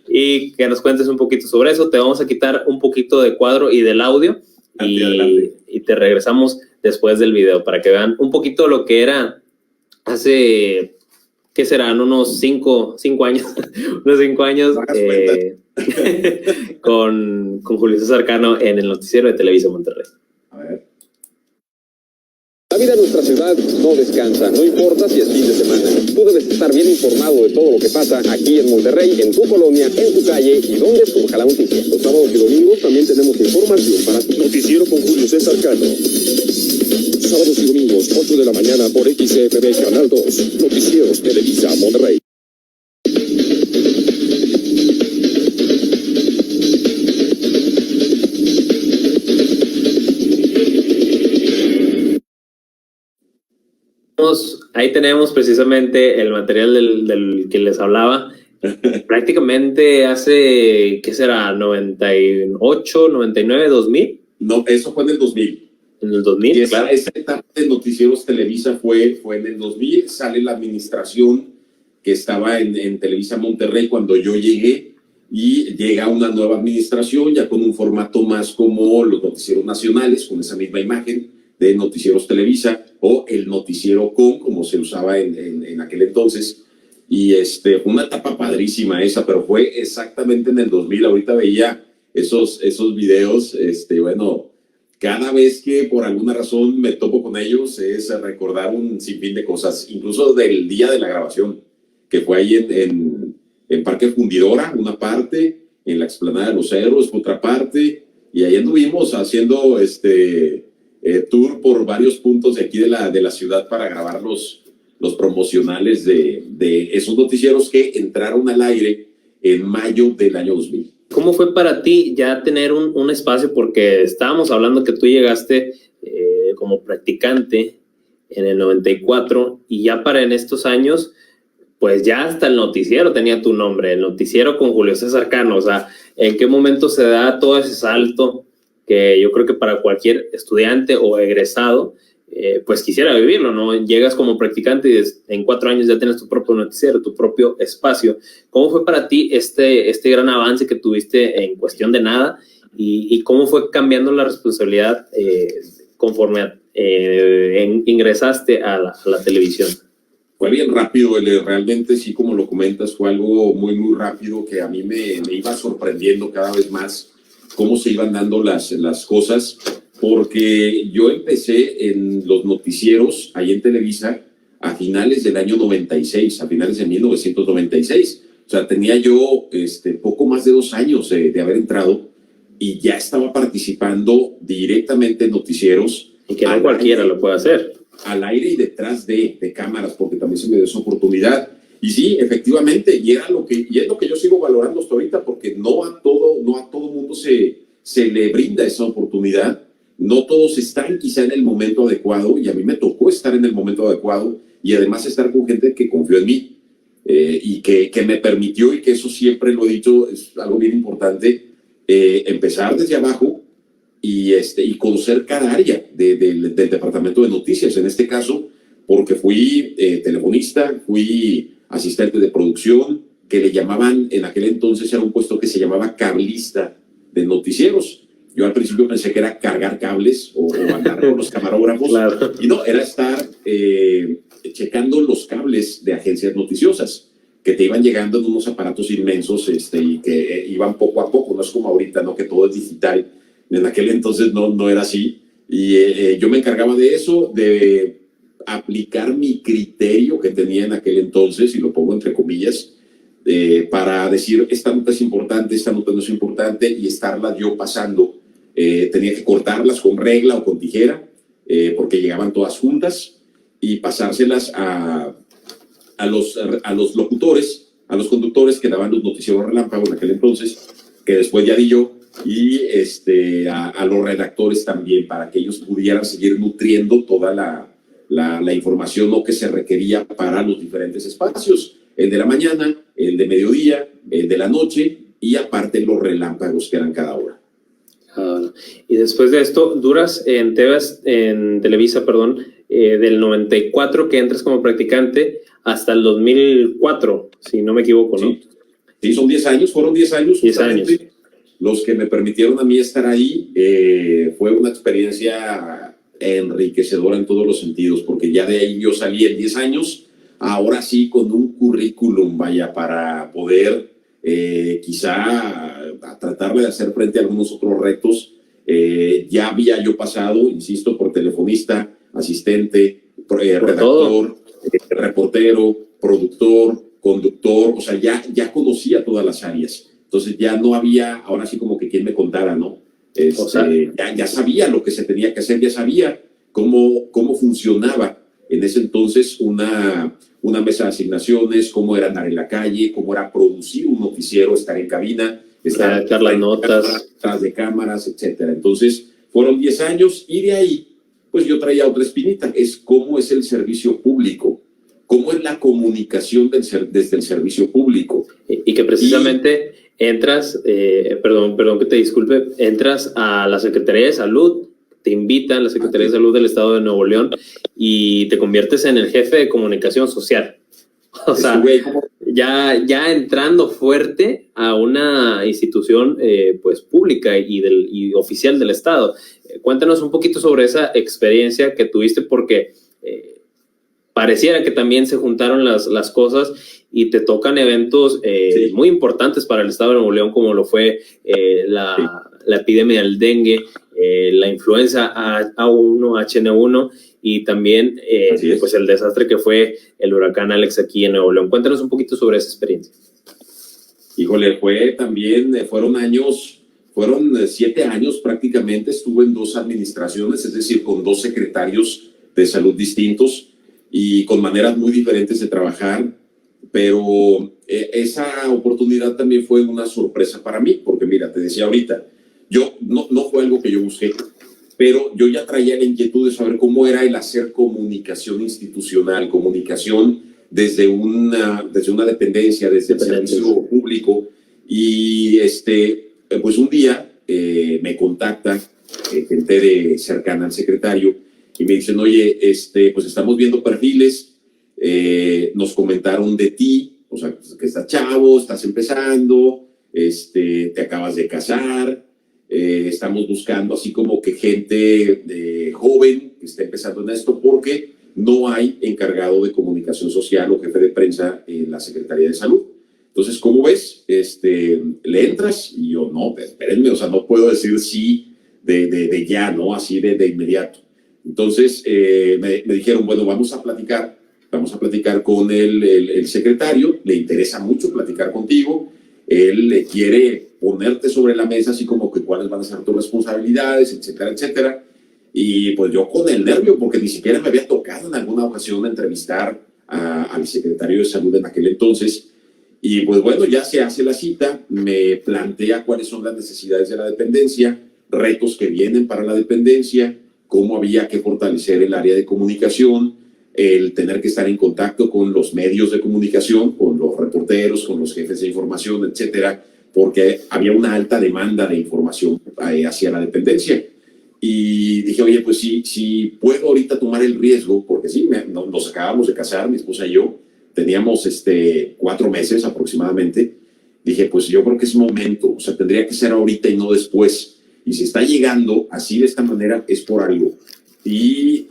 Y que nos cuentes un poquito sobre eso. Te vamos a quitar un poquito de cuadro y del audio. Y te regresamos después del video para que vean un poquito lo que era hace, ¿qué serán? Unos 5 años, unos 5 años con Julio César Cano en el noticiero de Televisa Monterrey. A ver. La vida en nuestra ciudad no descansa, no importa si es fin de semana. Tú debes estar bien informado de todo lo que pasa aquí en Monterrey, en tu colonia, en tu calle y donde surja la noticia. Los sábados y domingos también tenemos información para ti. Noticiero con Julio César Cano. Sábados y domingos, 8 de la mañana por XFB Canal 2. Noticieros Televisa Monterrey. Ahí tenemos precisamente el material del que les hablaba. Prácticamente hace, ¿qué será? 98, 99, 2000. No, eso fue en el 2000. En el 2000, y claro. Esa etapa de Noticieros Televisa fue en el 2000. Sale la administración que estaba en Televisa Monterrey cuando yo llegué, y llega una nueva administración ya con un formato más como los noticieros nacionales, con esa misma imagen de Noticieros Televisa o el noticiero como se usaba en aquel entonces. Y fue una etapa padrísima esa, pero fue exactamente en el 2000. Ahorita veía esos videos, bueno, cada vez que por alguna razón me topo con ellos es recordar un sinfín de cosas, incluso del día de la grabación, que fue ahí en Parque Fundidora, una parte, en la Explanada de los Cerros, otra parte, y ahí anduvimos haciendo tour por varios puntos de aquí de la ciudad para grabar los promocionales de esos noticieros que entraron al aire en mayo del año 2000. ¿Cómo fue para ti ya tener un espacio? Porque estábamos hablando que tú llegaste como practicante en el 94 y ya para en estos años, pues ya hasta el noticiero tenía tu nombre, el noticiero con Julio César Cano. O sea, ¿en qué momento se da todo ese salto que yo creo que para cualquier estudiante o egresado, pues quisiera vivirlo, ¿no? Llegas como practicante y en 4 años ya tienes tu propio noticiero, tu propio espacio. ¿Cómo fue para ti este gran avance que tuviste en cuestión de nada y cómo fue cambiando la responsabilidad conforme ingresaste a la televisión? Fue bien rápido, realmente sí, como lo comentas, fue algo muy, muy rápido que a mí me iba sorprendiendo cada vez más cómo se iban dando las cosas, porque yo empecé en los noticieros ahí en Televisa a finales del año 96, a finales de 1996. O sea, tenía yo poco más de 2 años de haber entrado y ya estaba participando directamente en noticieros. Y que no cualquiera lo puede hacer. Al aire y detrás de cámaras, porque también se me dio esa oportunidad. Y sí, efectivamente, y es lo que yo sigo valorando hasta ahorita, porque no a todo mundo se le brinda esa oportunidad. No todos están quizá en el momento adecuado, y a mí me tocó estar en el momento adecuado y además estar con gente que confió en mí y que me permitió, y que eso siempre lo he dicho, es algo bien importante, empezar desde abajo y conocer cada área del departamento de noticias, en este caso, porque fui telefonista, fui asistente de producción, que le llamaban, en aquel entonces era un puesto que se llamaba cablista de noticieros. Yo al principio pensé que era cargar cables o andar con los camarógrafos, claro. Y no, era estar checando los cables de agencias noticiosas que te iban llegando en unos aparatos inmensos y que iban poco a poco, no es como ahorita, ¿no? Que todo es digital. En aquel entonces no era así, y yo me encargaba de eso, de aplicar mi criterio que tenía en aquel entonces, y lo pongo entre comillas, para decir esta nota es importante, esta nota no es importante, y estarla yo pasando. Tenía que cortarlas con regla o con tijera, porque llegaban todas juntas, y pasárselas a los locutores, a los conductores que daban los noticieros relámpago en aquel entonces, que después ya di yo, y a los redactores también, para que ellos pudieran seguir nutriendo toda la información, ¿no?, que se requería para los diferentes espacios. El de la mañana, el de mediodía, el de la noche y aparte los relámpagos que eran cada hora. Y después de esto, duras en Televisa, del 94 que entras como practicante hasta el 2004, si no me equivoco, ¿no? Sí, son 10 años, fueron 10 años. 10 años. Los que me permitieron a mí estar ahí. Fue una experiencia enriquecedora en todos los sentidos, porque ya de ahí yo salí en 10 años, ahora sí con un currículum, para poder quizá a tratar de hacer frente a algunos otros retos. Ya había yo pasado, insisto, por telefonista, asistente, redactor, reportero, productor, conductor, o sea, ya conocía todas las áreas. Entonces ya no había, ahora sí como que quien me contara, ¿no? Ya sabía lo que se tenía que hacer, ya sabía cómo funcionaba en ese entonces una mesa de asignaciones, cómo era andar en la calle, cómo era producir un noticiero, estar en cabina, estar las notas, tras de cámaras, etcétera. Entonces fueron 10 años y de ahí pues yo traía otra espinita, es cómo es el servicio público, cómo es la comunicación desde el servicio público. Y que precisamente entras, perdón que te disculpe, entras a la Secretaría de Salud, te invitan a la Secretaría de Salud del Estado de Nuevo León y te conviertes en el jefe de comunicación social. O sea, ya entrando fuerte a una institución pues pública y oficial del Estado. Cuéntanos un poquito sobre esa experiencia que tuviste, porque pareciera que también se juntaron las cosas y te tocan eventos muy importantes para el Estado de Nuevo León, como lo fue la epidemia del dengue, la influenza H1N1 y también pues el desastre que fue el huracán Alex aquí en Nuevo León. Cuéntanos un poquito sobre esa experiencia. Híjole, fueron 7 años prácticamente, estuve en 2 administraciones, es decir, con 2 secretarios de salud distintos y con maneras muy diferentes de trabajar, pero esa oportunidad también fue una sorpresa para mí, porque mira, te decía ahorita, yo no fue algo que yo busqué, pero yo ya traía la inquietud de saber cómo era el hacer comunicación institucional, comunicación desde una dependencia, desde el servicio público. Y pues un día me contacta gente cercana al secretario y me dicen, oye, pues estamos viendo perfiles, nos comentaron de ti, o sea, que estás chavo, estás empezando, te acabas de casar, estamos buscando así como que gente joven que esté empezando en esto, porque no hay encargado de comunicación social o jefe de prensa en la Secretaría de Salud. Entonces, ¿cómo ves? ¿Le entras? Y yo, no, espérenme, o sea, no puedo decir sí de ya, ¿no? Así de inmediato. Entonces, me dijeron, bueno, vamos a platicar con el secretario, le interesa mucho platicar contigo, él le quiere ponerte sobre la mesa, así como que cuáles van a ser tus responsabilidades, etcétera, etcétera. Y pues yo con el nervio, porque ni siquiera me había tocado en alguna ocasión entrevistar al secretario de Salud en aquel entonces. Y pues bueno, ya se hace la cita, me plantea cuáles son las necesidades de la dependencia, retos que vienen para la dependencia, cómo había que fortalecer el área de comunicación, el tener que estar en contacto con los medios de comunicación, con los reporteros, con los jefes de información, etcétera, porque había una alta demanda de información hacia la dependencia. Y dije, oye, pues sí puedo ahorita tomar el riesgo, porque sí, nos acabamos de casar, mi esposa y yo, teníamos 4 meses aproximadamente. Dije, pues yo creo que es momento, o sea, tendría que ser ahorita y no después. Y si está llegando así de esta manera, es por algo. Y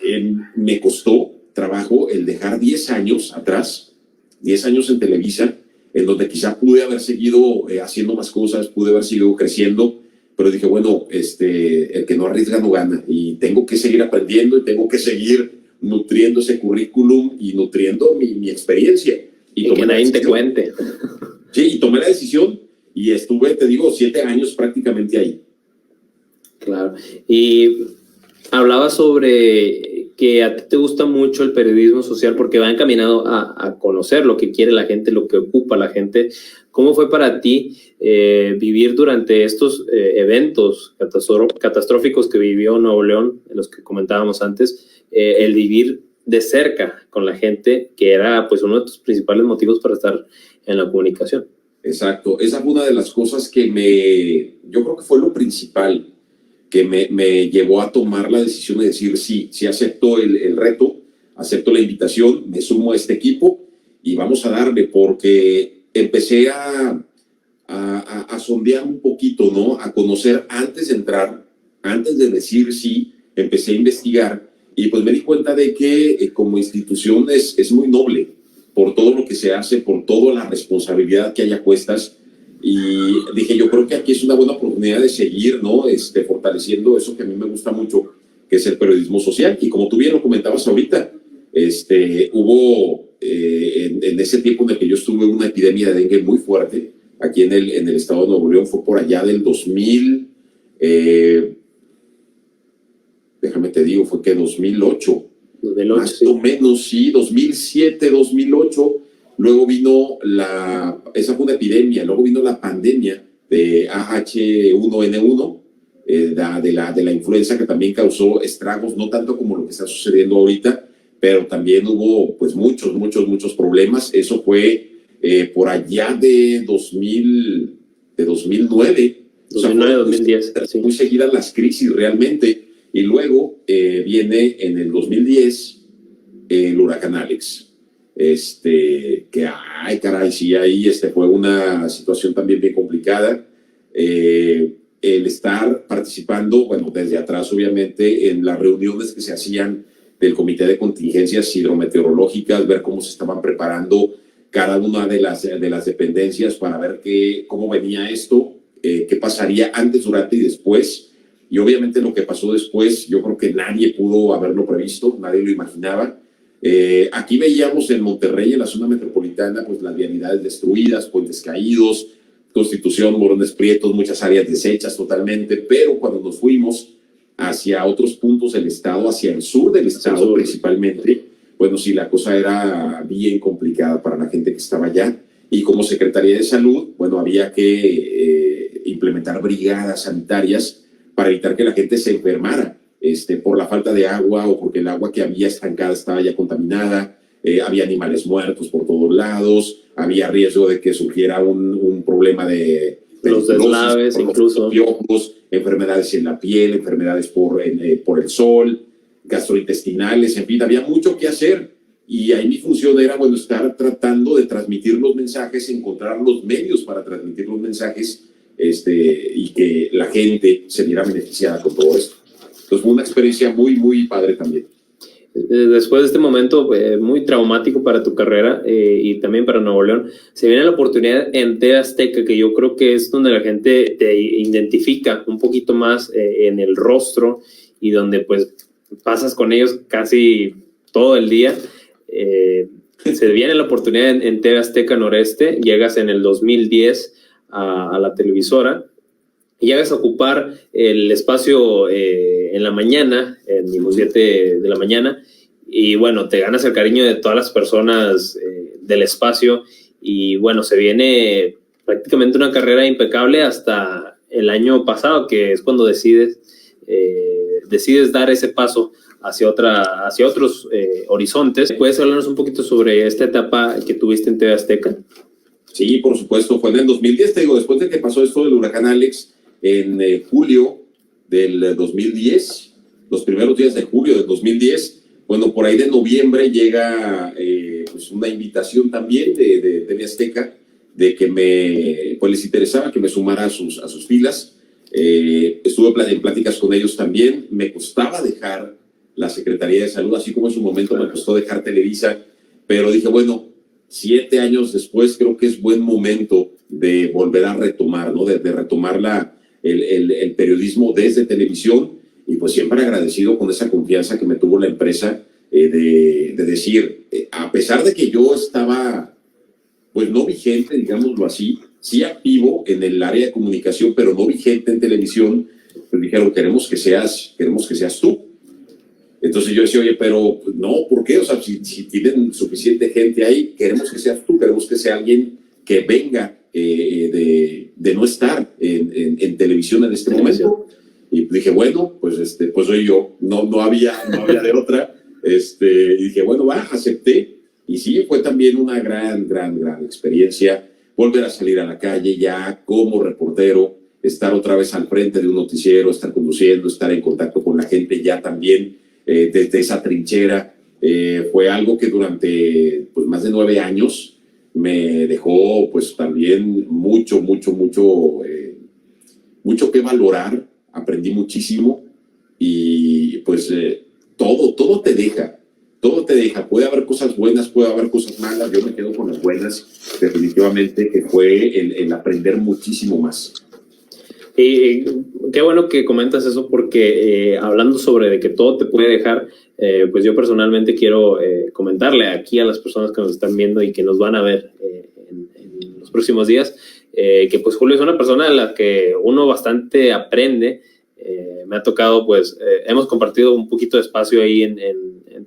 me costó trabajo el dejar 10 años atrás, 10 años en Televisa, en donde quizá pude haber seguido haciendo más cosas, pude haber seguido creciendo, pero dije, bueno, el que no arriesga no gana, y tengo que seguir aprendiendo y tengo que seguir nutriendo ese currículum y nutriendo mi experiencia. Y que nadie te cuente. Sí, y tomé la decisión y estuve, te digo, 7 años prácticamente ahí. Claro. Y hablaba sobre que a ti te gusta mucho el periodismo social porque va encaminado a conocer lo que quiere la gente, lo que ocupa la gente. ¿Cómo fue para ti vivir durante estos eventos catastróficos que vivió Nuevo León, de los que comentábamos antes, el vivir de cerca con la gente, que era pues uno de tus principales motivos para estar en la comunicación. Exacto, esa fue una de las cosas que yo creo que fue lo principal que me llevó a tomar la decisión de decir sí acepto el reto, acepto la invitación, me sumo a este equipo y vamos a darle, porque empecé a sondear un poquito, ¿no? A conocer antes de entrar, antes de decir sí, empecé a investigar y pues me di cuenta de que como institución es muy noble por todo lo que se hace, por toda la responsabilidad que hay a cuestas. Y dije, yo creo que aquí es una buena oportunidad de seguir, ¿no? Fortaleciendo eso que a mí me gusta mucho, que es el periodismo social. Y como tú bien lo comentabas ahorita, hubo en ese tiempo en el que yo estuve una epidemia de dengue muy fuerte aquí en el estado de Nuevo León, fue por allá del 2000, déjame te digo, fue que 2008. 2008, más o menos, sí, 2007, 2008, luego vino esa fue una epidemia, luego vino la pandemia de H1N1, de la influenza, que también causó estragos, no tanto como lo que está sucediendo ahorita, pero también hubo pues muchos problemas. Eso fue por allá de 2009. 2009-2010. Sí. Muy seguidas las crisis realmente. Y luego viene en el 2010 el huracán Alex. Que, ay, caray, sí, ahí fue una situación también bien complicada. El estar participando, bueno, desde atrás, obviamente, en las reuniones que se hacían del Comité de Contingencias Hidrometeorológicas, ver cómo se estaban preparando cada una de las dependencias para ver cómo venía esto, qué pasaría antes, durante y después. Y obviamente lo que pasó después, yo creo que nadie pudo haberlo previsto, nadie lo imaginaba. Aquí veíamos en Monterrey, en la zona metropolitana, pues las vialidades destruidas, puentes caídos, Constitución, Morones Prietos, muchas áreas deshechas totalmente, pero cuando nos fuimos hacia otros puntos del estado, hacia el sur del estado principalmente, bueno, sí, la cosa era bien complicada para la gente que estaba allá. Y como Secretaría de Salud, bueno, había que implementar brigadas sanitarias para evitar que la gente se enfermara por la falta de agua o porque el agua que había estancada estaba ya contaminada. Había animales muertos por todos lados, había riesgo de que surgiera un problema de los deslaves, incluso piojos, enfermedades en la piel, enfermedades por el sol, gastrointestinales, en fin, había mucho que hacer. Y ahí mi función era, bueno, estar tratando de transmitir los mensajes, encontrar los medios para transmitir los mensajes, y que la gente se viera beneficiada con todo esto. Entonces fue una experiencia muy padre también. Después de este momento muy traumático para tu carrera y también para Nuevo León, se viene la oportunidad en TV Azteca, que yo creo que es donde la gente te identifica un poquito más en el rostro y donde pues pasas con ellos casi todo el día. Se viene la oportunidad en TV Azteca Noreste, llegas en el 2010 a la televisora y llegas a ocupar el espacio en la mañana, en Mimo 7 de la mañana, y bueno, te ganas el cariño de todas las personas del espacio y bueno, se viene prácticamente una carrera impecable hasta el año pasado, que es cuando decides dar ese paso hacia otros horizontes. ¿Puedes hablarnos un poquito sobre esta etapa que tuviste en TV Azteca? Sí, por supuesto, fue en el 2010, te digo, después de que pasó esto del huracán Alex, en julio del 2010, los primeros días de julio del 2010, bueno, por ahí de noviembre llega pues una invitación también de TV Azteca, de que pues les interesaba que me sumara a sus filas. Estuve en pláticas con ellos también. Me costaba dejar la Secretaría de Salud, así como en su momento me costó dejar Televisa, pero dije, bueno, 7 años después creo que es buen momento de volver a retomar, ¿no? De retomar el periodismo desde televisión, y pues siempre agradecido con esa confianza que me tuvo la empresa de decir, a pesar de que yo estaba pues no vigente, digámoslo así, sí activo en el área de comunicación, pero no vigente en televisión, pues dijeron, queremos que seas tú. Entonces yo decía, oye, pero no, ¿por qué? O sea, si tienen suficiente gente ahí, queremos que seas tú, queremos que sea alguien que venga de no estar en televisión en este momento. Y dije, bueno, pues soy yo, no había de otra. Y dije, bueno, acepté. Y sí, fue también una gran experiencia volver a salir a la calle ya como reportero, estar otra vez al frente de un noticiero, estar conduciendo, estar en contacto con la gente ya también desde esa trinchera. Fue algo que durante pues, más de 9 años me dejó pues también mucho que valorar. Aprendí muchísimo y pues todo te deja. Todo te deja, puede haber cosas buenas, puede haber cosas malas, yo me quedo con las buenas, definitivamente, que fue el aprender muchísimo más. Y qué bueno que comentas eso porque hablando sobre de que todo te puede dejar, pues yo personalmente quiero comentarle aquí a las personas que nos están viendo y que nos van a ver en los próximos días, que pues Julio es una persona de la que uno bastante aprende. Me ha tocado, pues, hemos compartido un poquito de espacio ahí en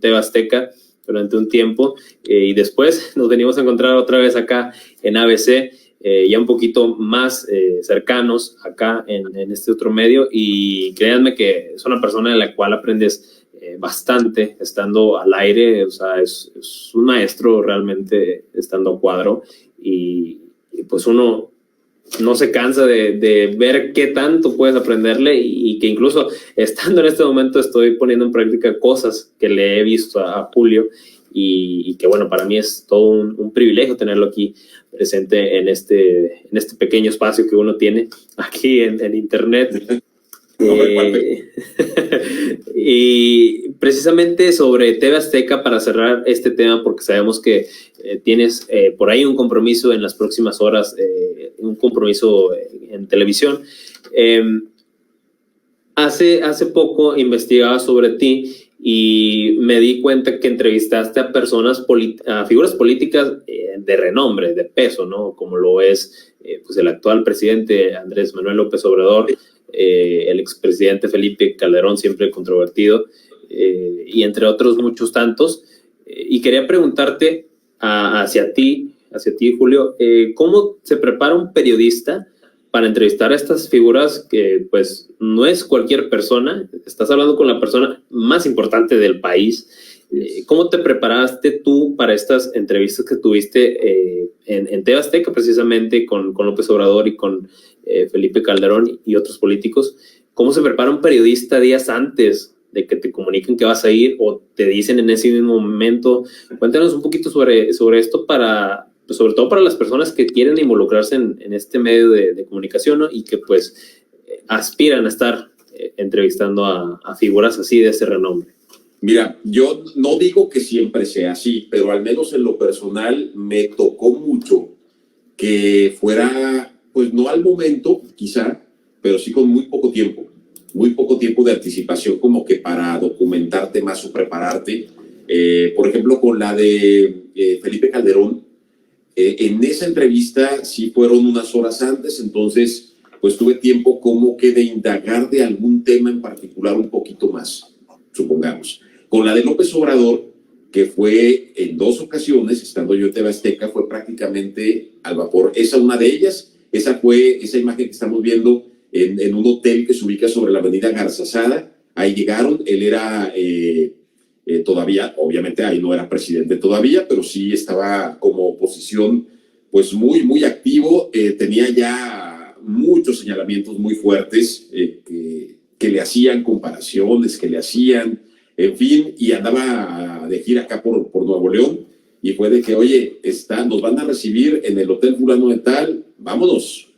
TV Azteca durante un tiempo y después nos venimos a encontrar otra vez acá en ABC, ya un poquito más cercanos acá en este otro medio, y créanme que es una persona de la cual aprendes bastante estando al aire. O sea, es un maestro realmente estando a cuadro y pues uno no se cansa de ver qué tanto puedes aprenderle y que incluso estando en este momento estoy poniendo en práctica cosas que le he visto a Julio y que bueno, para mí es todo un privilegio tenerlo aquí presente en este pequeño espacio que uno tiene aquí en internet. Y precisamente sobre TV Azteca, para cerrar este tema, porque sabemos que tienes por ahí un compromiso en las próximas horas, un compromiso en televisión. Hace poco investigaba sobre ti y me di cuenta que entrevistaste a personas, a figuras políticas de renombre, de peso, ¿no? Como lo es pues el actual presidente Andrés Manuel López Obrador, el expresidente Felipe Calderón, siempre controvertido, y entre otros muchos tantos. Y quería preguntarte hacia ti, Julio, ¿cómo se prepara un periodista para entrevistar a estas figuras que pues no es cualquier persona? Estás hablando con la persona más importante del país. ¿Cómo te preparaste tú para estas entrevistas que tuviste en TV Azteca, precisamente con López Obrador y con Felipe Calderón y otros políticos? ¿Cómo se prepara un periodista días antes de que te comuniquen que vas a ir o te dicen en ese mismo momento? Cuéntanos un poquito sobre esto, pues sobre todo para las personas que quieren involucrarse en este medio de comunicación, ¿no? Y que pues aspiran a estar entrevistando a figuras así de ese renombre. Mira, yo no digo que siempre sea así, pero al menos en lo personal me tocó mucho que fuera, pues no al momento quizá, pero sí con muy poco tiempo de anticipación, como que para documentarte más o prepararte. Por ejemplo, con la de Felipe Calderón, en esa entrevista sí fueron unas horas antes, entonces pues tuve tiempo como que de indagar de algún tema en particular un poquito más, supongamos. Con la de López Obrador, que fue en 2 ocasiones, estando yo en TV Azteca, fue prácticamente al vapor. Esa una de ellas, esa fue esa imagen que estamos viendo en un hotel que se ubica sobre la avenida Garzazada. Ahí llegaron, él era todavía, obviamente ahí no era presidente todavía, pero sí estaba como oposición pues muy activo, tenía ya muchos señalamientos muy fuertes que le hacían comparaciones, que le hacían, en fin, y andaba de gira acá por Nuevo León, y fue de que, oye, nos van a recibir en el hotel fulano de tal, vámonos,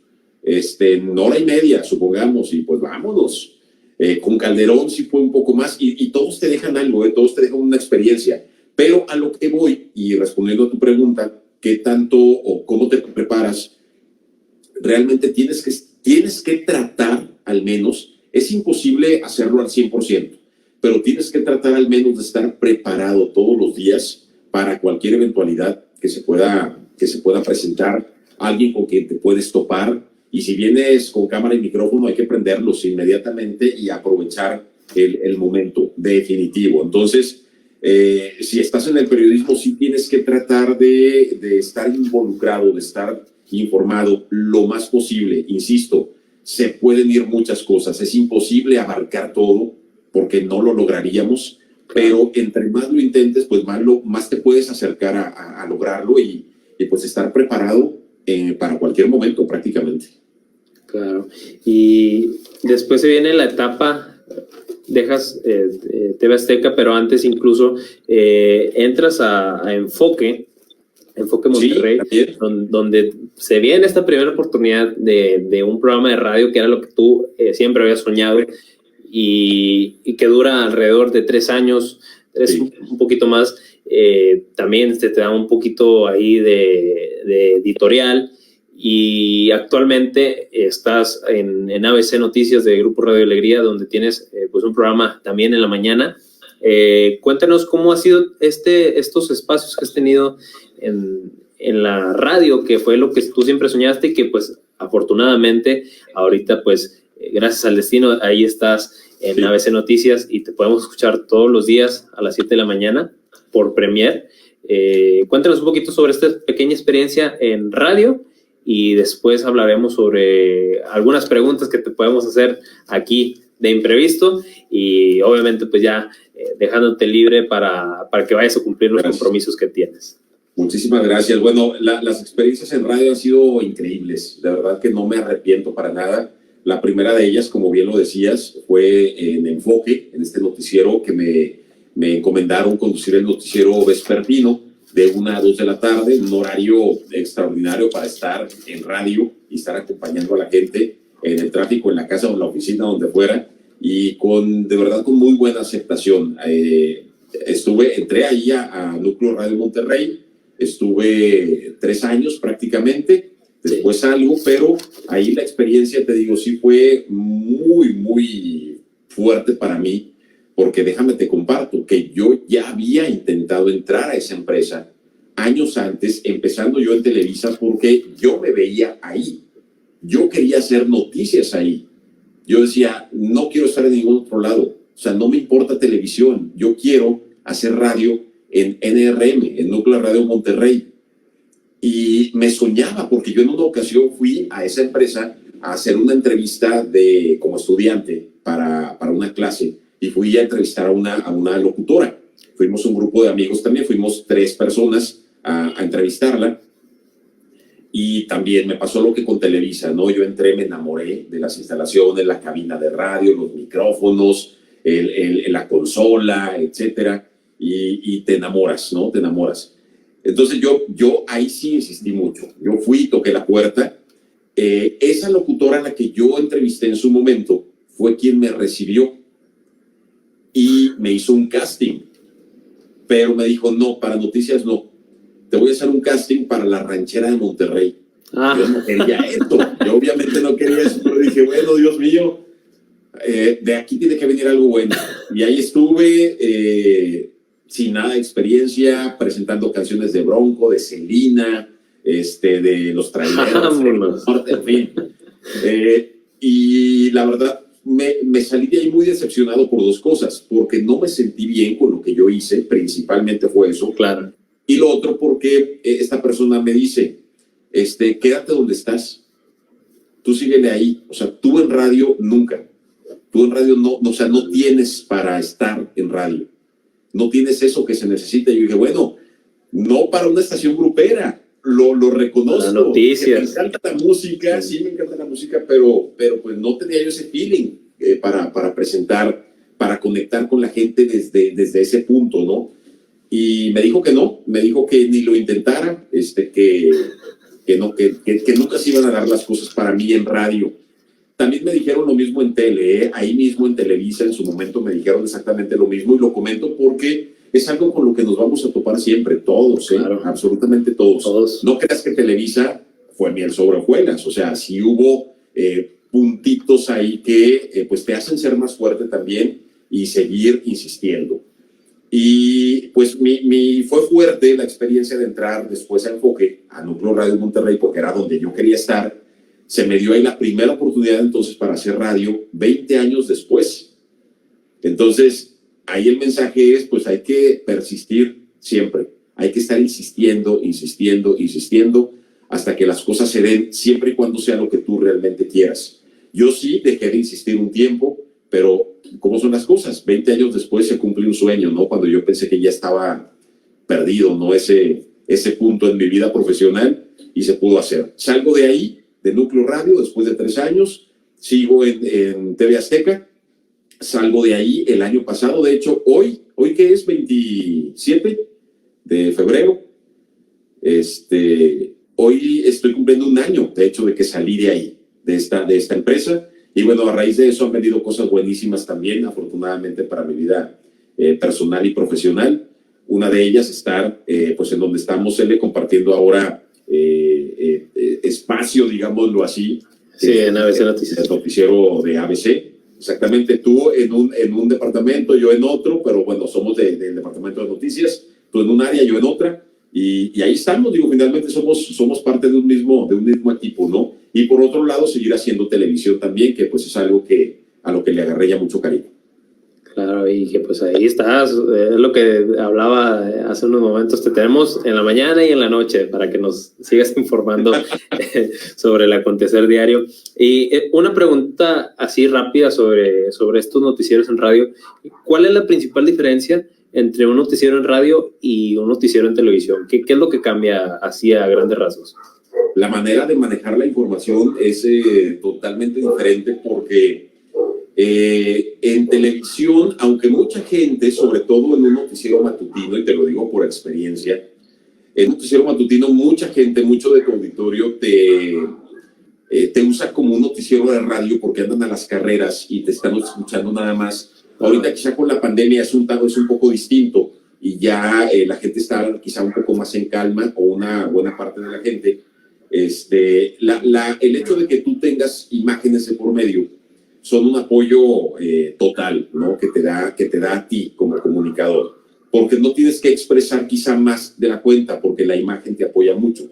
en hora y media, supongamos, y pues vámonos. Con Calderón sí fue un poco más, y todos te dejan algo, todos te dejan una experiencia, pero a lo que voy, y respondiendo a tu pregunta, ¿qué tanto o cómo te preparas? Realmente tienes que tratar, al menos, es imposible hacerlo al 100%, pero tienes que tratar al menos de estar preparado todos los días para cualquier eventualidad que se pueda presentar, alguien con quien te puedes topar, y si vienes con cámara y micrófono hay que prenderlos inmediatamente y aprovechar el momento definitivo. Entonces, si estás en el periodismo, sí tienes que tratar de estar involucrado, de estar informado lo más posible. Insisto, se pueden ir muchas cosas, es imposible abarcar todo porque no lo lograríamos, pero entre más lo intentes, pues más te puedes acercar a lograrlo y pues estar preparado para cualquier momento prácticamente. Claro. Y después se viene la etapa, dejas TV Azteca, pero antes incluso entras a Enfoque Monterrey, sí, donde se viene esta primera oportunidad de un programa de radio que era lo que tú siempre habías soñado y que dura alrededor de 3 años, un poquito más. También te da un poquito ahí de editorial y actualmente estás en ABC Noticias de Grupo Radio Alegría, donde tienes pues un programa también en la mañana. Cuéntanos cómo ha sido estos espacios que has tenido en la radio, que fue lo que tú siempre soñaste y que pues afortunadamente ahorita pues gracias al destino ahí estás en ABC Noticias y te podemos escuchar todos los días a las 7 de la mañana por Premier. Cuéntanos un poquito sobre esta pequeña experiencia en radio y después hablaremos sobre algunas preguntas que te podemos hacer aquí de imprevisto y obviamente pues ya dejándote libre para que vayas a cumplir los compromisos que tienes. Muchísimas gracias. Bueno, las experiencias en radio han sido increíbles. De verdad que no me arrepiento para nada. La primera de ellas, como bien lo decías, fue en Enfoque, en este noticiero que me encomendaron conducir el noticiero vespertino de 1 a 2 de la tarde, un horario extraordinario para estar en radio y estar acompañando a la gente en el tráfico, en la casa o en la oficina, donde fuera, y de verdad con muy buena aceptación. Entré ahí a Núcleo Radio Monterrey, estuve 3 años prácticamente, después salgo, pero ahí la experiencia, te digo, sí fue muy, muy fuerte para mí, porque déjame te comparto que yo ya había intentado entrar a esa empresa años antes, empezando yo en Televisa, porque yo me veía ahí. Yo quería hacer noticias ahí. Yo decía, no quiero estar en ningún otro lado. O sea, no me importa televisión. Yo quiero hacer radio en NRM, en Núcleo Radio Monterrey. Y me soñaba, porque yo en una ocasión fui a esa empresa a hacer una entrevista como estudiante para una clase. Y fui a entrevistar a una locutora. Fuimos un grupo de amigos también, fuimos 3 personas a entrevistarla. Y también me pasó lo que con Televisa, ¿no? Yo entré, me enamoré de las instalaciones, la cabina de radio, los micrófonos, la consola, etcétera. Y te enamoras, ¿no? Te enamoras. Entonces yo ahí sí insistí mucho. Yo fui y toqué la puerta. Esa locutora a la que yo entrevisté en su momento fue quien me recibió y me hizo un casting, pero me dijo, no, para noticias no, te voy a hacer un casting para La Ranchera de Monterrey. Yo no quería esto, yo obviamente no quería eso, pero dije, bueno, Dios mío, de aquí tiene que venir algo bueno. Y ahí estuve sin nada de experiencia, presentando canciones de Bronco, de Selena, de Los Traileros, en fin. Y la verdad, me salí de ahí muy decepcionado por 2 cosas, porque no me sentí bien con lo que yo hice, principalmente fue eso. Claro. Y lo otro porque esta persona me dice, quédate donde estás, tú síguele ahí, o sea, tú en radio nunca, tú en radio no, o sea, no tienes para estar en radio, no tienes eso que se necesita. Y yo dije, bueno, no para una estación grupera, lo reconozco. Las noticias. Me encanta la música, sí me encanta la música, pero pues no tenía yo ese feeling para presentar, para conectar con la gente desde ese punto, ¿no? Y me dijo que no, me dijo que ni lo intentara, que nunca se iban a dar las cosas para mí en radio. También me dijeron lo mismo en tele, ahí mismo en Televisa en su momento me dijeron exactamente lo mismo, y lo comento porque es algo con lo que nos vamos a topar siempre, todos, claro. Absolutamente todos. No creas que Televisa fue miel sobre hojuelas, o sea, sí hubo puntitos ahí que pues te hacen ser más fuerte también y seguir insistiendo. Y pues fue fuerte la experiencia de entrar después a Enfoque, a Núcleo Radio Monterrey, porque era donde yo quería estar. Se me dio ahí la primera oportunidad entonces para hacer radio 20 años después. Entonces, ahí el mensaje es, pues hay que persistir siempre. Hay que estar insistiendo hasta que las cosas se den, siempre y cuando sea lo que tú realmente quieras. Yo sí dejé de insistir un tiempo, pero ¿cómo son las cosas? 20 años después se cumple un sueño, ¿no? Cuando yo pensé que ya estaba perdido, ¿no? Ese punto en mi vida profesional, y se pudo hacer. Salgo de ahí, de Núcleo Radio, después de 3 años, sigo en TV Azteca, salgo de ahí el año pasado, de hecho, hoy que es 27 de febrero, hoy estoy cumpliendo un año, de hecho, de que salí de ahí, de esta empresa, y bueno, a raíz de eso han venido cosas buenísimas también, afortunadamente para mi vida personal y profesional. Una de ellas estar, pues en donde estamos, compartiendo ahora espacio, digámoslo así. Sí, en ABC Noticias. El noticiero de ABC. Exactamente, tú en un departamento, yo en otro, pero bueno, somos del departamento de noticias, tú en un área, yo en otra, y ahí estamos, digo, finalmente somos parte de un mismo equipo, ¿no? Y por otro lado, seguir haciendo televisión también, que pues es algo a lo que le agarré ya mucho cariño. Claro, y que pues ahí estás, es lo que hablaba hace unos momentos, te tenemos en la mañana y en la noche para que nos sigas informando sobre el acontecer diario. Y una pregunta así rápida sobre estos noticieros en radio, ¿cuál es la principal diferencia entre un noticiero en radio y un noticiero en televisión? ¿Qué es lo que cambia así a grandes rasgos? La manera de manejar la información es totalmente diferente porque en televisión, aunque mucha gente, sobre todo en un noticiero matutino, y te lo digo por experiencia, en un noticiero matutino mucha gente, mucho de tu auditorio te usa como un noticiero de radio porque andan a las carreras y te están escuchando nada más. Ahorita quizá con la pandemia es un poco distinto y ya la gente está quizá un poco más en calma, o una buena parte de la gente. El hecho de que tú tengas imágenes de por medio son un apoyo total, ¿no? que te da a ti como comunicador, porque no tienes que expresar quizá más de la cuenta, porque la imagen te apoya mucho.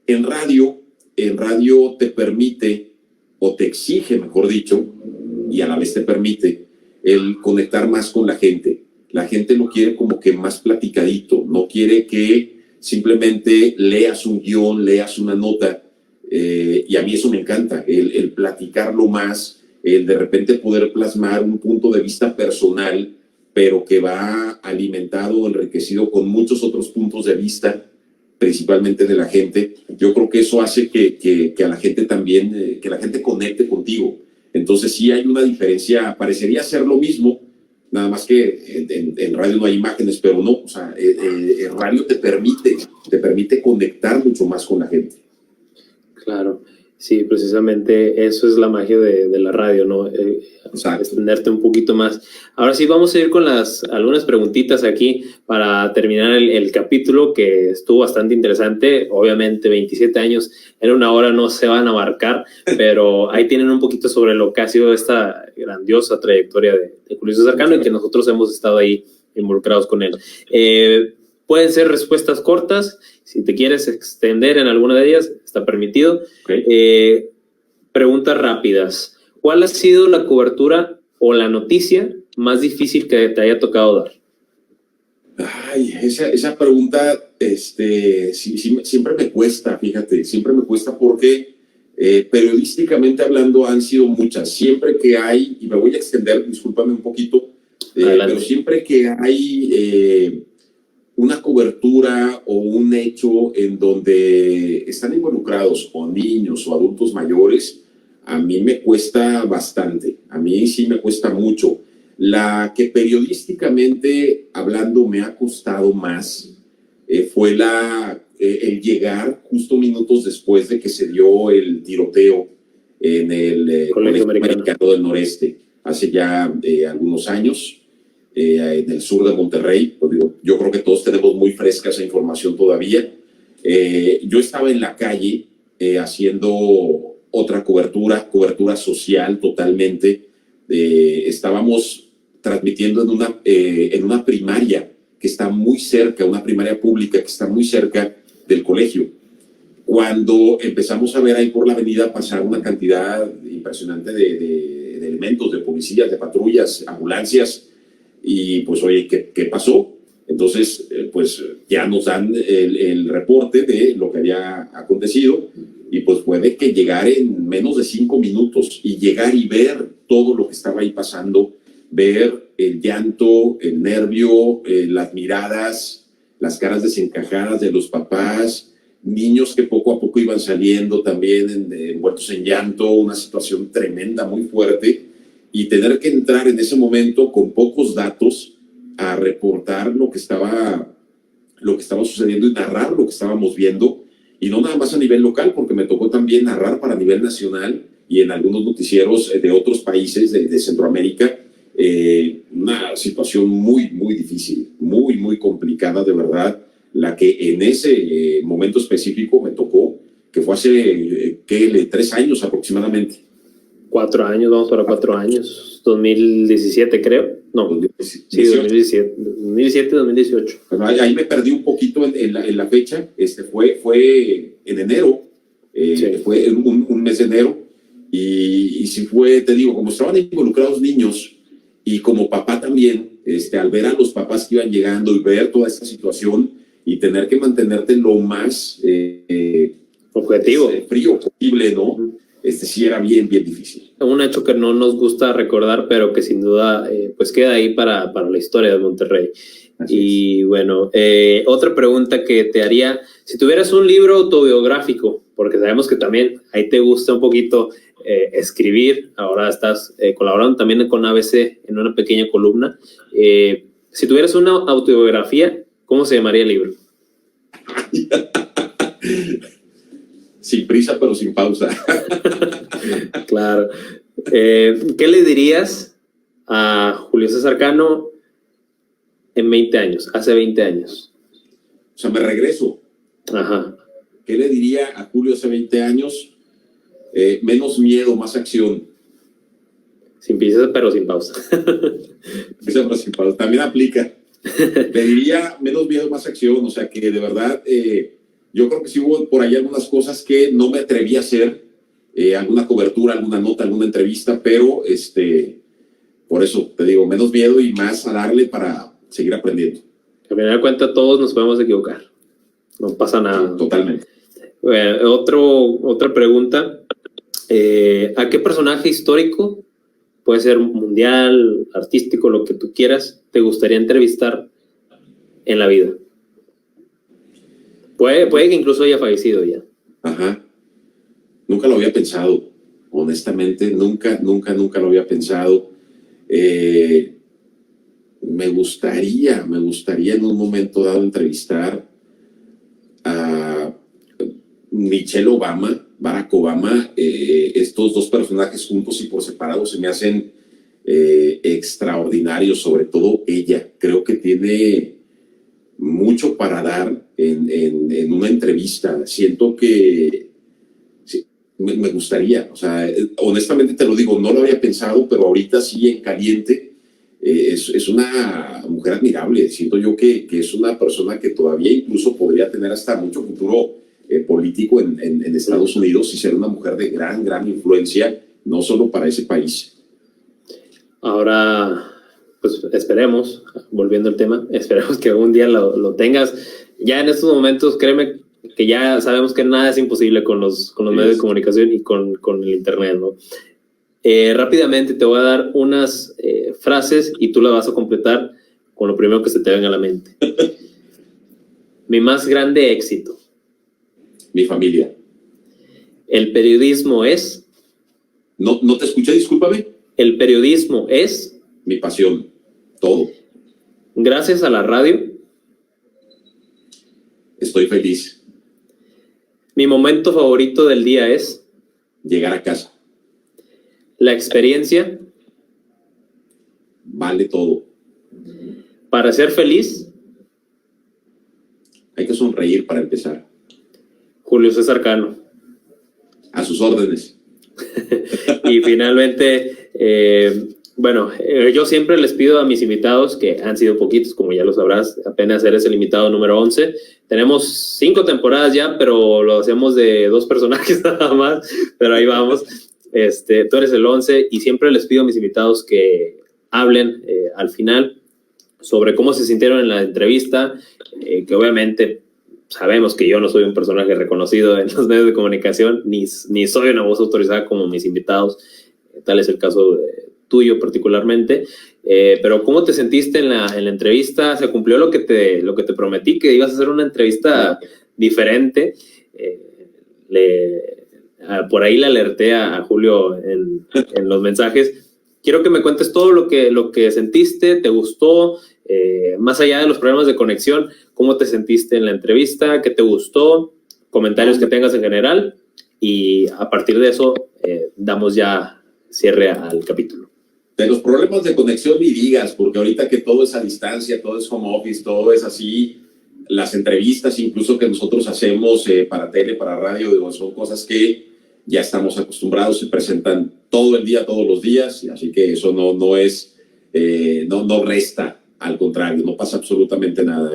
En radio te permite, o te exige, mejor dicho, y a la vez te permite el conectar más con la gente. La gente lo quiere como que más platicadito, no quiere que simplemente leas un guión, leas una nota, y a mí eso me encanta, el platicarlo más, el de repente poder plasmar un punto de vista personal, pero que va alimentado, enriquecido con muchos otros puntos de vista, principalmente de la gente. Yo creo que eso hace que a la gente también, que la gente conecte contigo. Entonces sí hay una diferencia, parecería ser lo mismo, nada más que en radio no hay imágenes, pero no, o sea, el radio te permite conectar mucho más con la gente. Claro. Sí, precisamente eso es la magia de la radio, ¿no? Extenderte un poquito más. Ahora sí, vamos a ir con algunas preguntitas aquí para terminar el capítulo, que estuvo bastante interesante. Obviamente 27 años en una hora no se van a abarcar, pero ahí tienen un poquito sobre lo que ha sido esta grandiosa trayectoria de Julio César Cano, y que nosotros hemos estado ahí involucrados con él. Pueden ser respuestas cortas. Si te quieres extender en alguna de ellas, está permitido. Okay. Preguntas rápidas. ¿Cuál ha sido la cobertura o la noticia más difícil que te haya tocado dar? Ay, esa pregunta siempre me cuesta, fíjate, siempre me cuesta porque periodísticamente hablando han sido muchas. Siempre que hay, y me voy a extender, discúlpame un poquito, pero siempre que hay una cobertura o un hecho en donde están involucrados o niños o adultos mayores, a mí me cuesta bastante, a mí sí me cuesta mucho. La que periodísticamente hablando me ha costado más fue el llegar justo minutos después de que se dio el tiroteo en el Colegio Americano del Noreste, hace ya algunos años. En el sur de Monterrey, pues digo, yo creo que todos tenemos muy fresca esa información todavía. Yo estaba en la calle haciendo otra cobertura social totalmente. Estábamos transmitiendo en una primaria que está muy cerca, una primaria pública que está muy cerca del colegio. Cuando empezamos a ver ahí por la avenida pasar una cantidad impresionante de elementos, de policías, de patrullas, ambulancias, y pues, oye, ¿qué pasó? Entonces, pues ya nos dan el reporte de lo que había acontecido, y pues puede que llegar en menos de 5 minutos y llegar y ver todo lo que estaba ahí pasando, ver el llanto, el nervio, las miradas, las caras desencajadas de los papás, niños que poco a poco iban saliendo también envueltos en llanto, una situación tremenda, muy fuerte, y tener que entrar en ese momento con pocos datos a reportar lo que estaba sucediendo y narrar lo que estábamos viendo, y no nada más a nivel local, porque me tocó también narrar para nivel nacional y en algunos noticieros de otros países de Centroamérica. Una situación muy, muy difícil, muy, muy complicada, de verdad, la que en ese momento específico me tocó, que fue hace 3 años aproximadamente. 4 años, vamos para 4 años, 2017 creo, no, 2017, 2018. Bueno, ahí me perdí un poquito en la fecha, fue en enero, Sí. fue un mes de enero, y sí fue, te digo, como estaban involucrados niños, y como papá también, al ver a los papás que iban llegando y ver toda esta situación y tener que mantenerte lo más Objetivo. Frío posible, ¿no? Sí era bien, bien difícil. Un hecho que no nos gusta recordar, pero que sin duda pues queda ahí para la historia de Monterrey. Así es. Bueno, otra pregunta que te haría, si tuvieras un libro autobiográfico, porque sabemos que también ahí te gusta un poquito escribir, ahora estás colaborando también con ABC en una pequeña columna, si tuvieras una autobiografía, ¿cómo se llamaría el libro? Sin prisa, pero sin pausa. Claro. ¿Qué le dirías a Julio César Cano en 20 años, hace 20 años? O sea, me regreso. Ajá. ¿Qué le diría a Julio hace 20 años? Menos miedo, más acción. Sin prisas, pero sin pausa. Prisa, pero sin pausa. También aplica. Le diría menos miedo, más acción. O sea, que de verdad, yo creo que sí hubo por ahí algunas cosas que no me atreví a hacer. Alguna cobertura, alguna nota, alguna entrevista, pero por eso te digo, menos miedo y más a darle para seguir aprendiendo. A final de cuentas, todos nos podemos equivocar. No pasa nada. Sí, totalmente. Otra pregunta. ¿A qué personaje histórico, puede ser mundial, artístico, lo que tú quieras, te gustaría entrevistar en la vida? Puede que incluso haya fallecido ya. Ajá. Nunca lo había pensado, honestamente, nunca lo había pensado. Me gustaría en un momento dado entrevistar a Michelle Obama, Barack Obama. Estos dos personajes juntos y por separado se me hacen extraordinarios, sobre todo ella. Creo que tiene mucho para dar en una entrevista. Siento que me gustaría, o sea, honestamente te lo digo, no lo había pensado, pero ahorita sí en caliente. Es una mujer admirable. Siento yo que es una persona que todavía incluso podría tener hasta mucho futuro político en Estados Unidos y ser una mujer de gran influencia, no solo para ese país. Ahora, pues esperemos, volviendo al tema, esperemos que algún día lo tengas. Ya en estos momentos, créeme que ya sabemos que nada es imposible con los medios de comunicación y con el internet, ¿no? Rápidamente te voy a dar unas frases y tú las vas a completar con lo primero que se te venga a la mente. Mi más grande éxito. Mi familia. El periodismo es... No te escuché, discúlpame. El periodismo es... Mi pasión, todo. Gracias a la radio. Estoy feliz. Mi momento favorito del día es... Llegar a casa. La experiencia. Vale todo. Para ser feliz. Hay que sonreír para empezar. Julio César Cano. A sus órdenes. Y finalmente, yo siempre les pido a mis invitados, que han sido poquitos, como ya lo sabrás, apenas eres el invitado número 11. Tenemos 5 temporadas ya, pero lo hacemos de 2 personajes nada más, pero ahí vamos. Tú eres el 11 y siempre les pido a mis invitados que hablen al final sobre cómo se sintieron en la entrevista, que obviamente sabemos que yo no soy un personaje reconocido en los medios de comunicación, ni soy una voz autorizada como mis invitados, tal es el caso tuyo particularmente, pero ¿cómo te sentiste en la entrevista? ¿Se cumplió lo que te prometí, que ibas a hacer una entrevista diferente? Por ahí le alerté a Julio en los mensajes. Quiero que me cuentes todo lo que sentiste, te gustó, más allá de los problemas de conexión, cómo te sentiste en la entrevista, qué te gustó, comentarios que tengas en general, y a partir de eso damos ya cierre al capítulo. De los problemas de conexión ni digas, porque ahorita que todo es a distancia, todo es home office, todo es así, las entrevistas incluso que nosotros hacemos para tele, para radio, digo, son cosas que ya estamos acostumbrados, se presentan todo el día, todos los días, así que eso no resta, al contrario, no pasa absolutamente nada.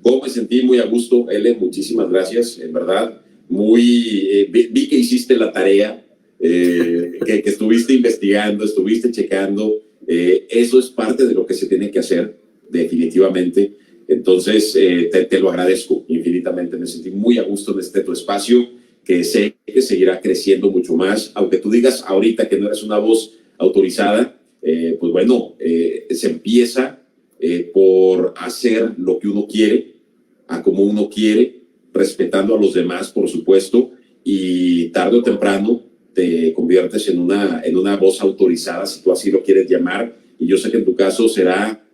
¿Cómo me sentí? Muy a gusto, Ele, muchísimas gracias, en verdad, vi que hiciste la tarea, que estuviste investigando, estuviste checando, eso es parte de lo que se tiene que hacer, definitivamente. Entonces, te lo agradezco infinitamente, me sentí muy a gusto en tu espacio, que sé que seguirá creciendo mucho más, aunque tú digas ahorita que no eres una voz autorizada, pues bueno, se empieza por hacer lo que uno quiere, a como uno quiere, respetando a los demás, por supuesto, y tarde o temprano te conviertes en una voz autorizada, si tú así lo quieres llamar, y yo sé que en tu caso será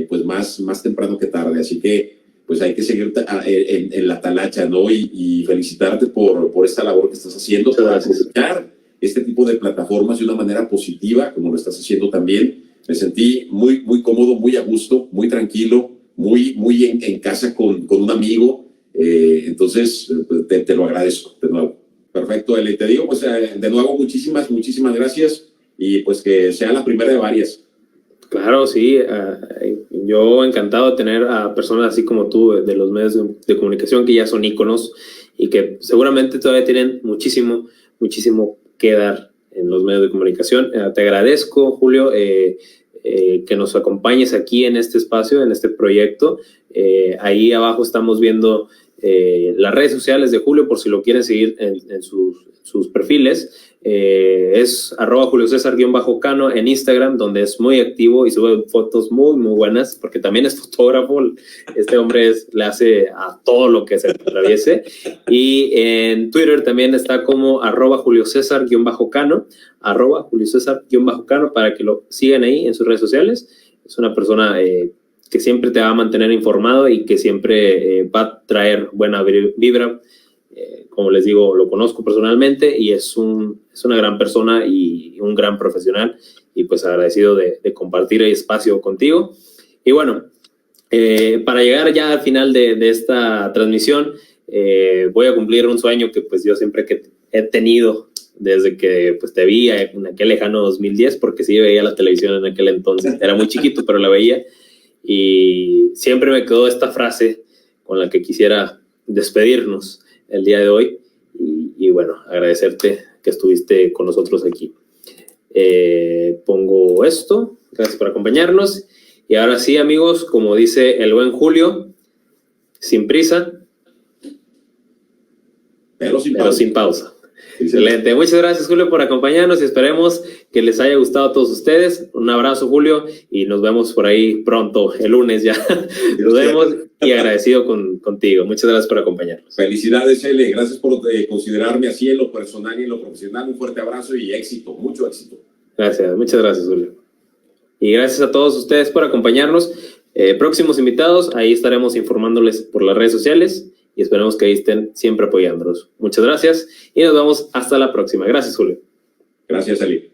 pues más temprano que tarde, así que pues hay que seguir en la talacha, ¿no? Y felicitarte por esta labor que estás haciendo, por aprovechar este tipo de plataformas de una manera positiva, como lo estás haciendo también. Me sentí muy, muy cómodo, muy a gusto, muy tranquilo, muy en casa con un amigo, entonces te lo agradezco de nuevo. Perfecto, Eli. Te digo, pues de nuevo, muchísimas gracias y pues que sea la primera de varias. Claro, sí. Yo encantado de tener a personas así como tú de los medios de comunicación que ya son íconos y que seguramente todavía tienen muchísimo que dar en los medios de comunicación. Te agradezco, Julio, que nos acompañes aquí en este espacio, en este proyecto. Ahí abajo estamos viendo las redes sociales de Julio, por si lo quieren seguir en sus perfiles. Es @JulioCesar_Cano en Instagram, donde es muy activo y sube fotos muy buenas, porque también es fotógrafo. Este hombre le hace a todo lo que se atraviese. Y en Twitter también está como @JulioCesar_Cano, @JulioCesar_Cano, para que lo sigan ahí en sus redes sociales. Es una persona que siempre te va a mantener informado y que siempre va a traer buena vibra. Como les digo, lo conozco personalmente y es una gran persona y un gran profesional, y pues agradecido de compartir el espacio contigo. Y bueno, para llegar ya al final de esta transmisión, voy a cumplir un sueño que pues yo siempre que he tenido desde que pues te vi en aquel lejano 2010, porque sí veía la televisión en aquel entonces, era muy chiquito pero la veía, y siempre me quedó esta frase con la que quisiera despedirnos el día de hoy, y bueno, agradecerte que estuviste con nosotros aquí. Pongo esto, gracias por acompañarnos, y ahora sí, amigos, como dice el buen Julio, sin prisa, pero sin pausa. Excelente, muchas gracias, Julio, por acompañarnos y esperemos que les haya gustado a todos ustedes. Un abrazo, Julio, y nos vemos por ahí pronto, el lunes ya. Nos vemos, y agradecido contigo. Muchas gracias por acompañarnos. Felicidades, Ele, gracias por considerarme así en lo personal y en lo profesional. Un fuerte abrazo y éxito, mucho éxito. Gracias, muchas gracias, Julio. Y gracias a todos ustedes por acompañarnos. Próximos invitados, ahí estaremos informándoles por las redes sociales. Y esperemos que ahí estén siempre apoyándonos. Muchas gracias y nos vemos hasta la próxima. Gracias, Julio. Gracias, Eli.